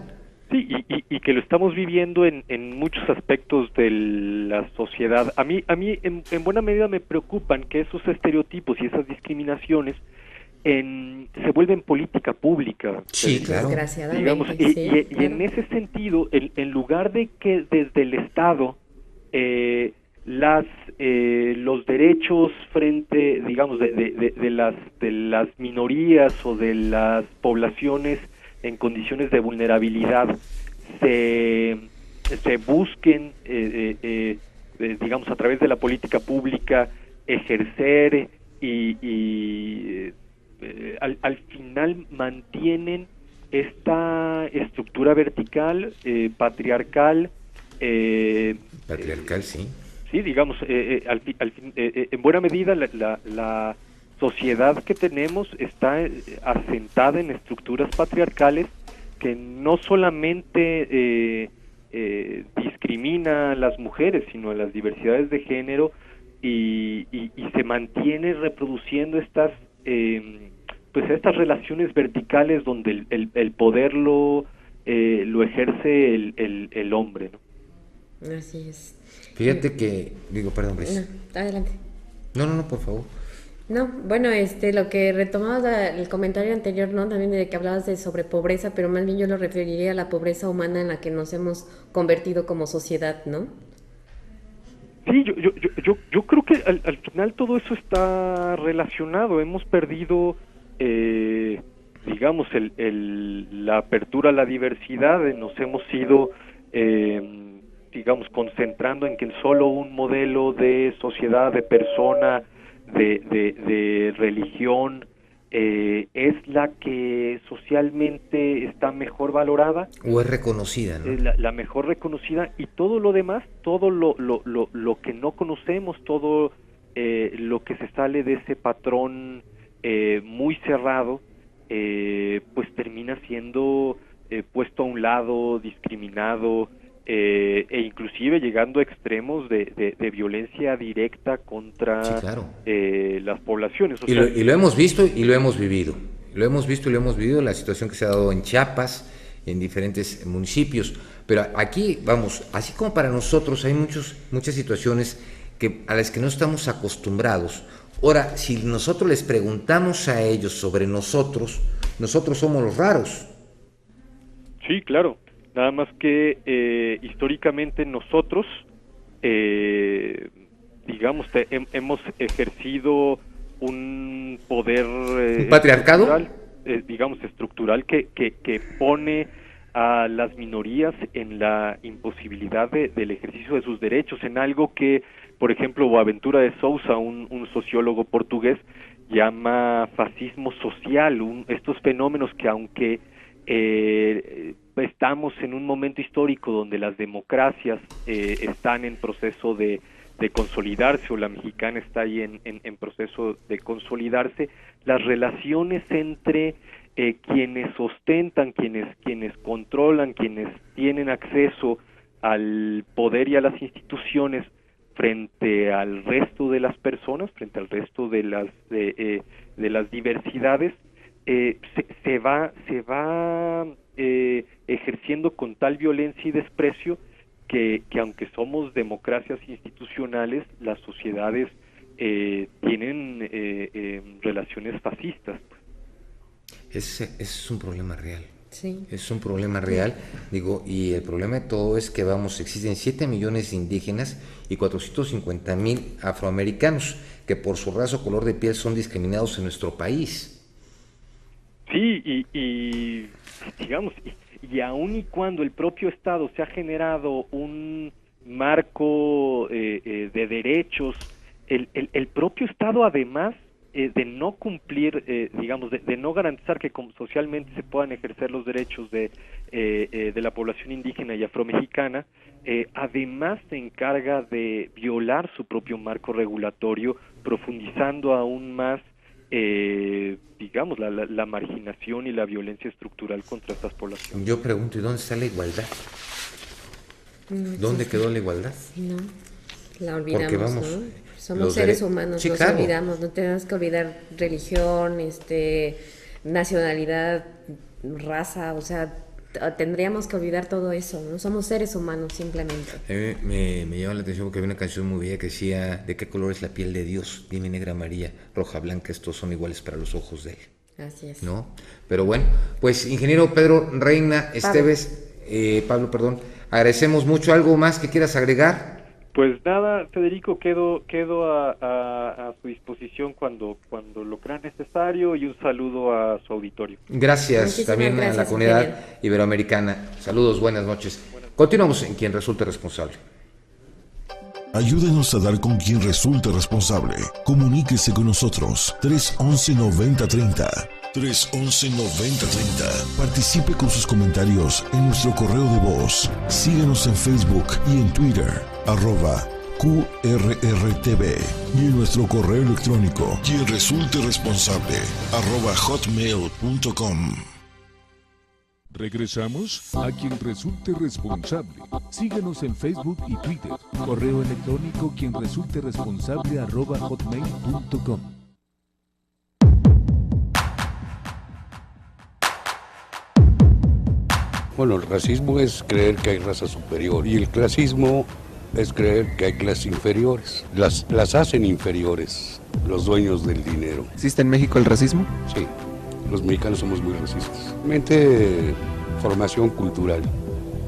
Sí, y que lo estamos viviendo en muchos aspectos de la sociedad. A mí en buena medida me preocupan que esos estereotipos y esas discriminaciones se vuelven política pública. Sí, claro. Desgraciadamente. Digamos, y en ese sentido, en lugar de que desde el Estado los derechos frente, digamos, de las minorías o de las poblaciones en condiciones de vulnerabilidad se busquen, digamos, a través de la política pública, ejercer y al final mantienen esta estructura vertical, patriarcal. Patriarcal, sí. Sí, digamos, en buena medida la sociedad que tenemos está asentada en estructuras patriarcales que no solamente discrimina a las mujeres, sino a las diversidades de género, y se mantiene reproduciendo estas relaciones verticales donde el poder lo ejerce el hombre, ¿no? Así es. Fíjate que, perdón, Brice. No, adelante. No, por favor. No, bueno, lo que retomabas el comentario anterior, ¿no? También de que hablabas de sobre pobreza, pero más bien yo lo referiría a la pobreza humana en la que nos hemos convertido como sociedad, ¿no? Sí, yo creo que al final todo eso está relacionado. Hemos perdido, digamos, la apertura a la diversidad. Nos hemos ido, digamos, concentrando en que solo un modelo de sociedad, de persona, de religión es la que socialmente está mejor valorada o es reconocida, ¿no? La mejor reconocida, y todo lo demás, todo lo que no conocemos, todo lo que se sale de ese patrón muy cerrado, pues termina siendo puesto a un lado, discriminado, e inclusive llegando a extremos de violencia directa contra sí, claro, las poblaciones. Y lo hemos visto y lo hemos vivido. Lo hemos visto y lo hemos vivido, la situación que se ha dado en Chiapas, en diferentes municipios. Pero aquí, vamos, así como para nosotros hay muchas situaciones a las que no estamos acostumbrados. Ahora, si nosotros les preguntamos a ellos sobre nosotros somos los raros. Sí, claro. Nada más que históricamente nosotros, digamos, hemos ejercido un poder ¿un patriarcado? Estructural que pone a las minorías en la imposibilidad del ejercicio de sus derechos, en algo que, por ejemplo, Boaventura de Sousa, un sociólogo portugués, llama fascismo social, estos fenómenos que, aunque estamos en un momento histórico donde las democracias están en proceso de consolidarse, o la mexicana está ahí en proceso de consolidarse, las relaciones entre quienes ostentan, quienes controlan, quienes tienen acceso al poder y a las instituciones frente al resto de las personas, frente al resto de las diversidades, se va ejerciendo con tal violencia y desprecio que aunque somos democracias institucionales, las sociedades tienen relaciones fascistas. Ese es un problema real. Sí. Es un problema real, y el problema de todo es que existen 7 millones de indígenas y 450,000 afroamericanos que por su raza o color de piel son discriminados en nuestro país. Sí, y digamos, y aun y cuando el propio Estado se ha generado un marco de derechos, el propio Estado, además de no cumplir, digamos, de no garantizar que socialmente se puedan ejercer los derechos de la población indígena y afromexicana, además se encarga de violar su propio marco regulatorio, profundizando aún más digamos, la marginación y la violencia estructural contra estas poblaciones. Yo pregunto, ¿y dónde está la igualdad? ¿Dónde quedó la igualdad? No, la olvidamos, porque vamos, ¿no? Somos seres humanos, sí, nos claro. Olvidamos, no tenemos que olvidar religión, nacionalidad, raza, o sea, tendríamos que olvidar todo eso, ¿no? Somos seres humanos simplemente. Me llama la atención porque había una canción muy bella que decía: ¿de qué color es la piel de Dios? Dime, negra, amarilla, roja, blanca, estos son iguales para los ojos de él. Así es. ¿No? Pero bueno, pues ingeniero Pedro Reina Esteves, Pablo, agradecemos mucho. ¿Algo más que quieras agregar? Pues nada, Federico, quedo a su disposición cuando lo crean necesario, y un saludo a su auditorio. Gracias. Muchísimas también gracias, a la comunidad iberoamericana. Saludos, buenas noches. Continuamos en Quien Resulte Responsable. Ayúdenos a dar con quien resulte responsable. Comuníquese con nosotros. 311-9030. 311-9030. Participe con sus comentarios en nuestro correo de voz. Síguenos en Facebook y en Twitter, @QRRTV. Y en nuestro correo electrónico, quien resulte responsable, @hotmail.com. Regresamos a Quien Resulte Responsable. Síguenos en Facebook y Twitter. Correo electrónico quien resulte responsable @hotmail.com. Bueno, el racismo es creer que hay raza superior y el clasismo es creer que hay clases inferiores. Las hacen inferiores los dueños del dinero. ¿Existe en México el racismo? Sí, los mexicanos somos muy racistas. Realmente formación cultural.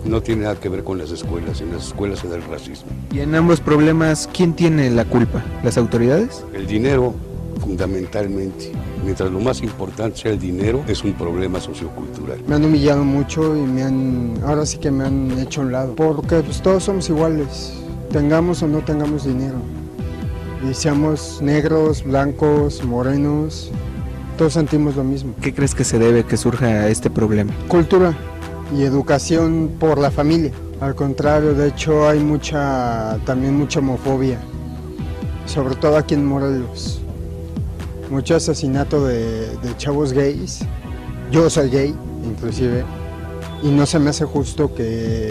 No tiene nada que ver con las escuelas, en las escuelas se da el racismo. Y en ambos problemas, ¿quién tiene la culpa? ¿Las autoridades? El dinero, fundamentalmente. Mientras lo más importante sea el dinero, es un problema sociocultural. Me han humillado mucho y ahora sí que me han hecho a un lado, porque pues todos somos iguales, tengamos o no tengamos dinero, y seamos negros, blancos, morenos, todos sentimos lo mismo. ¿Qué crees que se debe que surja este problema? Cultura y educación por la familia. Al contrario, de hecho hay también mucha homofobia, sobre todo aquí en Morelos. Mucho asesinato de chavos gays. Yo soy gay, inclusive, y no se me hace justo que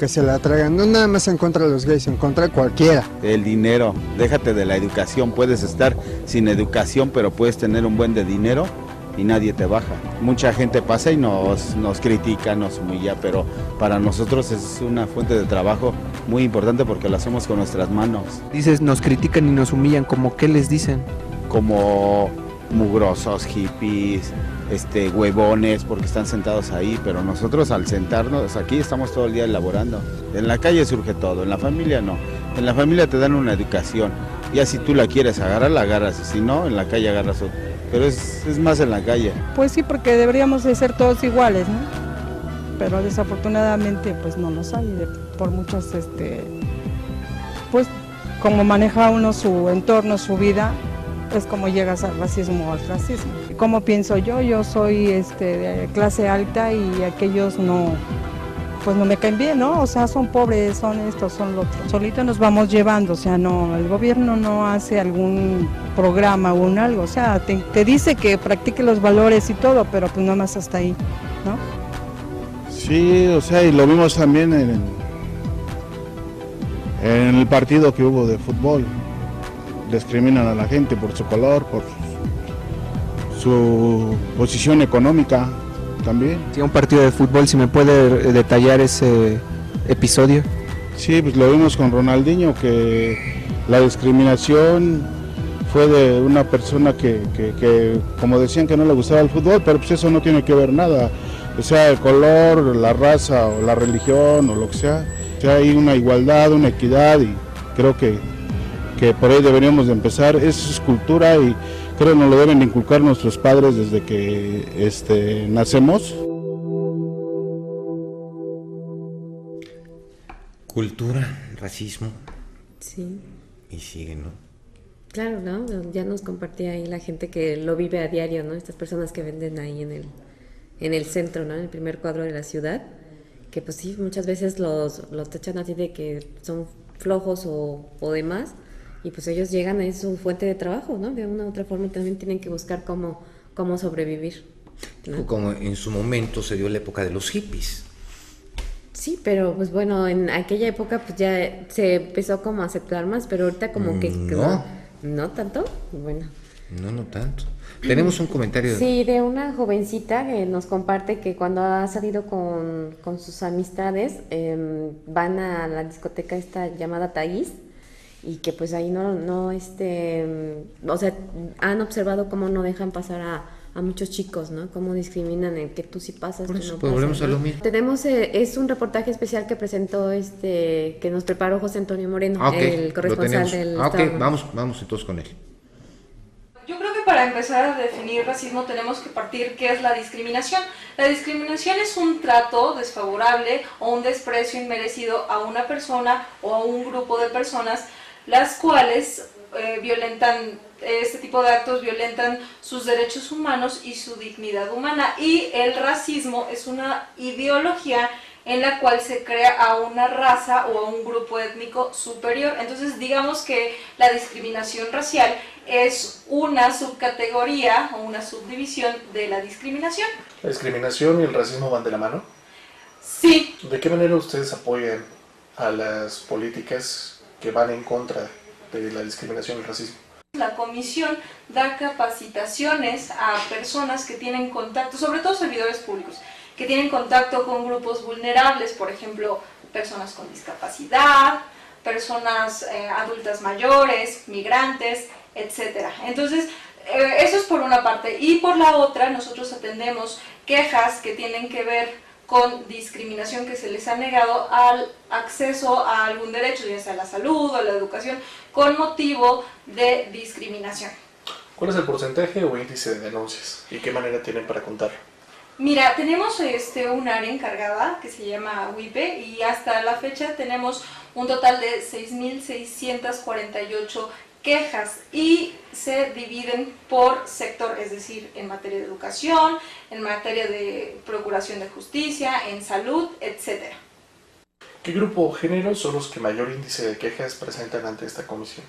se la traigan, no nada más en contra de los gays, en contra de cualquiera. El dinero, déjate de la educación, puedes estar sin educación, pero puedes tener un buen de dinero y nadie te baja. Mucha gente pasa y nos critica, nos humilla, pero para nosotros es una fuente de trabajo muy importante porque lo hacemos con nuestras manos. Dices, nos critican y nos humillan, ¿cómo qué les dicen? Como mugrosos, hippies, huevones, porque están sentados ahí, pero nosotros al sentarnos aquí estamos todo el día elaborando. En la calle surge todo, en la familia no. En la familia te dan una educación, ya si tú la quieres agarrar, la agarras, y si no, en la calle agarras otra. Pero es más en la calle. Pues sí, porque deberíamos de ser todos iguales, ¿no? Pero desafortunadamente pues no los hay, por muchas, pues como maneja uno su entorno, su vida, es como llegas al racismo o al clasismo. ¿Cómo pienso yo? Yo soy de clase alta y aquellos pues no me caen bien, ¿no? O sea, son pobres, son estos, son lo otro. Solito nos vamos llevando, o sea, no, el gobierno no hace algún programa o algo, o sea, te dice que practique los valores y todo, pero pues nada más hasta ahí, ¿no? Sí, o sea, y lo vimos también en el partido que hubo de fútbol. Discriminan a la gente por su color, por su posición económica también. Sí, un partido de fútbol, si me puede detallar ese episodio. Sí, pues lo vimos con Ronaldinho, que la discriminación fue de una persona que como decían que no le gustaba el fútbol, pero pues eso no tiene que ver nada, o sea, el color, la raza o la religión o lo que sea, hay una igualdad, una equidad y creo que por ahí deberíamos de empezar. Eso es cultura y creo que nos lo deben inculcar nuestros padres desde que nacemos. Cultura, racismo. Sí. Y sigue, ¿no? Claro, ¿no? Ya nos compartía ahí la gente que lo vive a diario, ¿no? Estas personas que venden ahí en el centro, ¿no? En el primer cuadro de la ciudad, que pues sí, muchas veces los tachan así de que son flojos o demás. Y pues ellos llegan a su fuente de trabajo, ¿no? De una u otra forma también tienen que buscar cómo sobrevivir, ¿no? Como en su momento se dio la época de los hippies. Sí, pero pues bueno, en aquella época pues ya se empezó como a aceptar más, pero ahorita como que... ¿No tanto? Bueno. No tanto. Tenemos un comentario. Sí, de una jovencita que nos comparte que cuando ha salido con sus amistades, van a la discoteca esta llamada Taís, y que pues ahí o sea, han observado cómo no dejan pasar a muchos chicos, ¿no? Cómo discriminan el que tú sí pasas, por tú eso, no pues pasas, volvemos ¿no? a lo mismo. Tenemos, es un reportaje especial que presentó, que nos preparó José Antonio Moreno, el corresponsal del Estado. Vamos entonces con él. Yo creo que para empezar a definir racismo tenemos que partir qué es la discriminación. La discriminación es un trato desfavorable o un desprecio inmerecido a una persona o a un grupo de personas, las cuales violentan, este tipo de actos violentan sus derechos humanos y su dignidad humana. Y el racismo es una ideología en la cual se crea a una raza o a un grupo étnico superior. Entonces digamos que la discriminación racial es una subcategoría o una subdivisión de la discriminación. ¿La discriminación y el racismo van de la mano? Sí. ¿De qué manera ustedes apoyan a las políticas que van en contra de la discriminación y el racismo? La comisión da capacitaciones a personas que tienen contacto, sobre todo servidores públicos, que tienen contacto con grupos vulnerables, por ejemplo, personas con discapacidad, personas adultas mayores, migrantes, etc. Entonces, eso es por una parte. Y por la otra, nosotros atendemos quejas que tienen que ver con discriminación que se les ha negado al acceso a algún derecho, ya sea a la salud o a la educación, con motivo de discriminación. ¿Cuál es el porcentaje o índice de denuncias y qué manera tienen para contarlo? Mira, tenemos un área encargada que se llama WIPE y hasta la fecha tenemos un total de 6.648 quejas y se dividen por sector, es decir, en materia de educación, en materia de procuración de justicia, en salud, etc. ¿Qué grupo o género son los que mayor índice de quejas presentan ante esta comisión?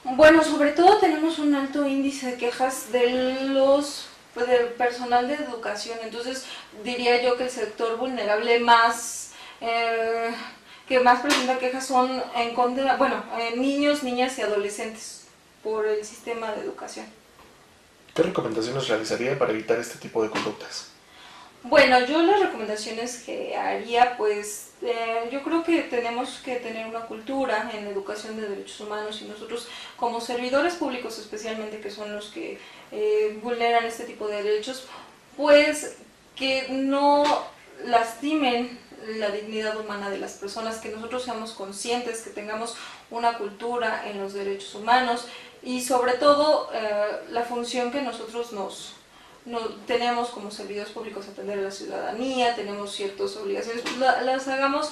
Bueno, sobre todo tenemos un alto índice de quejas del personal de educación, entonces diría yo que el sector vulnerable que más presenta quejas son en contra, niños, niñas y adolescentes por el sistema de educación. ¿Qué recomendaciones realizaría para evitar este tipo de conductas? Bueno, yo las recomendaciones que haría, yo creo que tenemos que tener una cultura en la educación de derechos humanos y nosotros como servidores públicos especialmente, que son los que vulneran este tipo de derechos, pues que no lastimen la dignidad humana de las personas, que nosotros seamos conscientes, que tengamos una cultura en los derechos humanos y sobre todo la función que nosotros tenemos como servidores públicos, atender a la ciudadanía, tenemos ciertas obligaciones, pues las hagamos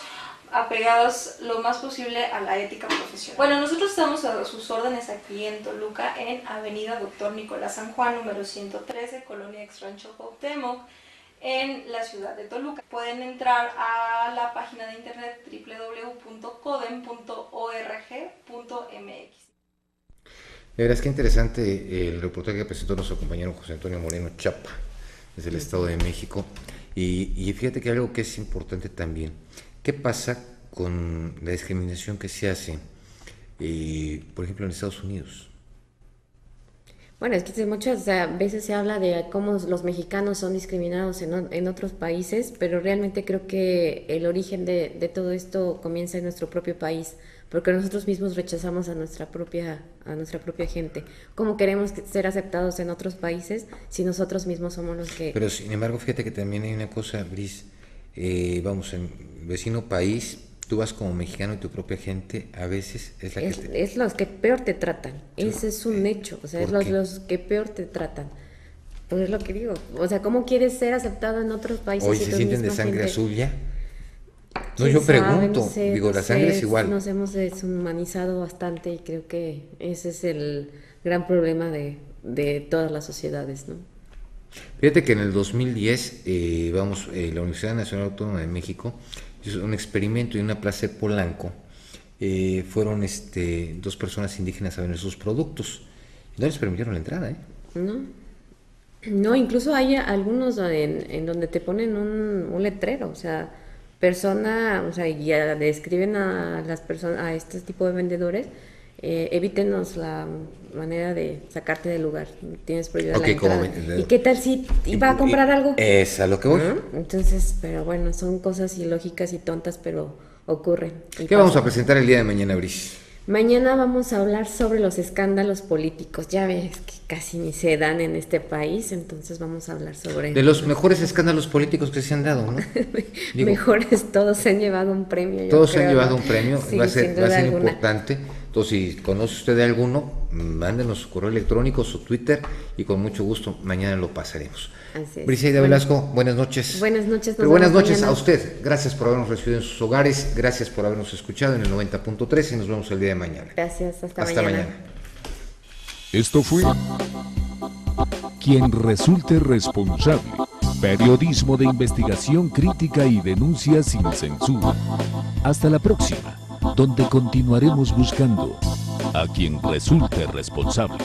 apegadas lo más posible a la ética profesional. Bueno, nosotros estamos a sus órdenes aquí en Toluca, en Avenida Dr. Nicolás San Juan, número 113, Colonia Ex Rancho Cuauhtémoc, en la ciudad de Toluca. Pueden entrar a la página de internet www.codem.org.mx. De veras que interesante el reportaje que presentó nuestro compañero José Antonio Moreno Chapa, desde el Estado de México. Y fíjate que algo que es importante también, ¿qué pasa con la discriminación que se hace, por ejemplo, en Estados Unidos? Bueno, es que muchas veces se habla de cómo los mexicanos son discriminados en otros países, pero realmente creo que el origen de todo esto comienza en nuestro propio país, porque nosotros mismos rechazamos a nuestra propia gente. ¿Cómo queremos ser aceptados en otros países si nosotros mismos somos los que...? Pero sin embargo, fíjate que también hay una cosa, Brice, en vecino país, tú vas como mexicano y tu propia gente a veces es la que es los que peor te tratan, ese es un hecho, o sea, es los que peor te tratan. Pues es lo que digo, o sea, ¿cómo quieres ser aceptado en otros países? Hoy se sienten de sangre azul ya. No, yo pregunto, la sangre es igual. Nos hemos deshumanizado bastante y creo que ese es el gran problema de todas las sociedades, ¿no? Fíjate que en el 2010, la Universidad Nacional Autónoma de México hizo un experimento y en una plaza de Polanco fueron 2 personas indígenas a vender sus productos. No les permitieron la entrada, No, incluso hay algunos en donde te ponen un letrero, o sea, y describen a las personas, a este tipo de vendedores, evítenos la manera de sacarte del lugar, tienes prohibida la entrada. ¿Y qué tal si iba a comprar algo? Es a lo que voy. Entonces, pero bueno, son cosas ilógicas y tontas, pero ocurren. ¿Qué vamos a presentar el día de mañana, Brice? Mañana vamos a hablar sobre los escándalos políticos. Ya ves que casi ni se dan en este país, entonces vamos a hablar sobre... De los mejores escándalos políticos que se han dado, ¿no? Mejores, todos se han llevado un premio. Todos se han llevado un premio, sí, va a ser importante. Entonces, si conoce usted de alguno, mándenos su correo electrónico, su Twitter, y con mucho gusto mañana lo pasaremos. Briseida Velasco, buenas noches. Buenas noches. Pero buenas noches mañana a usted. Gracias por habernos recibido en sus hogares, gracias por habernos escuchado en el 90.3 y nos vemos el día de mañana. Gracias, hasta mañana. Esto fue Quien Resulte Responsable. Periodismo de investigación crítica y denuncia sin censura. Hasta la próxima, donde continuaremos buscando a quien resulte responsable.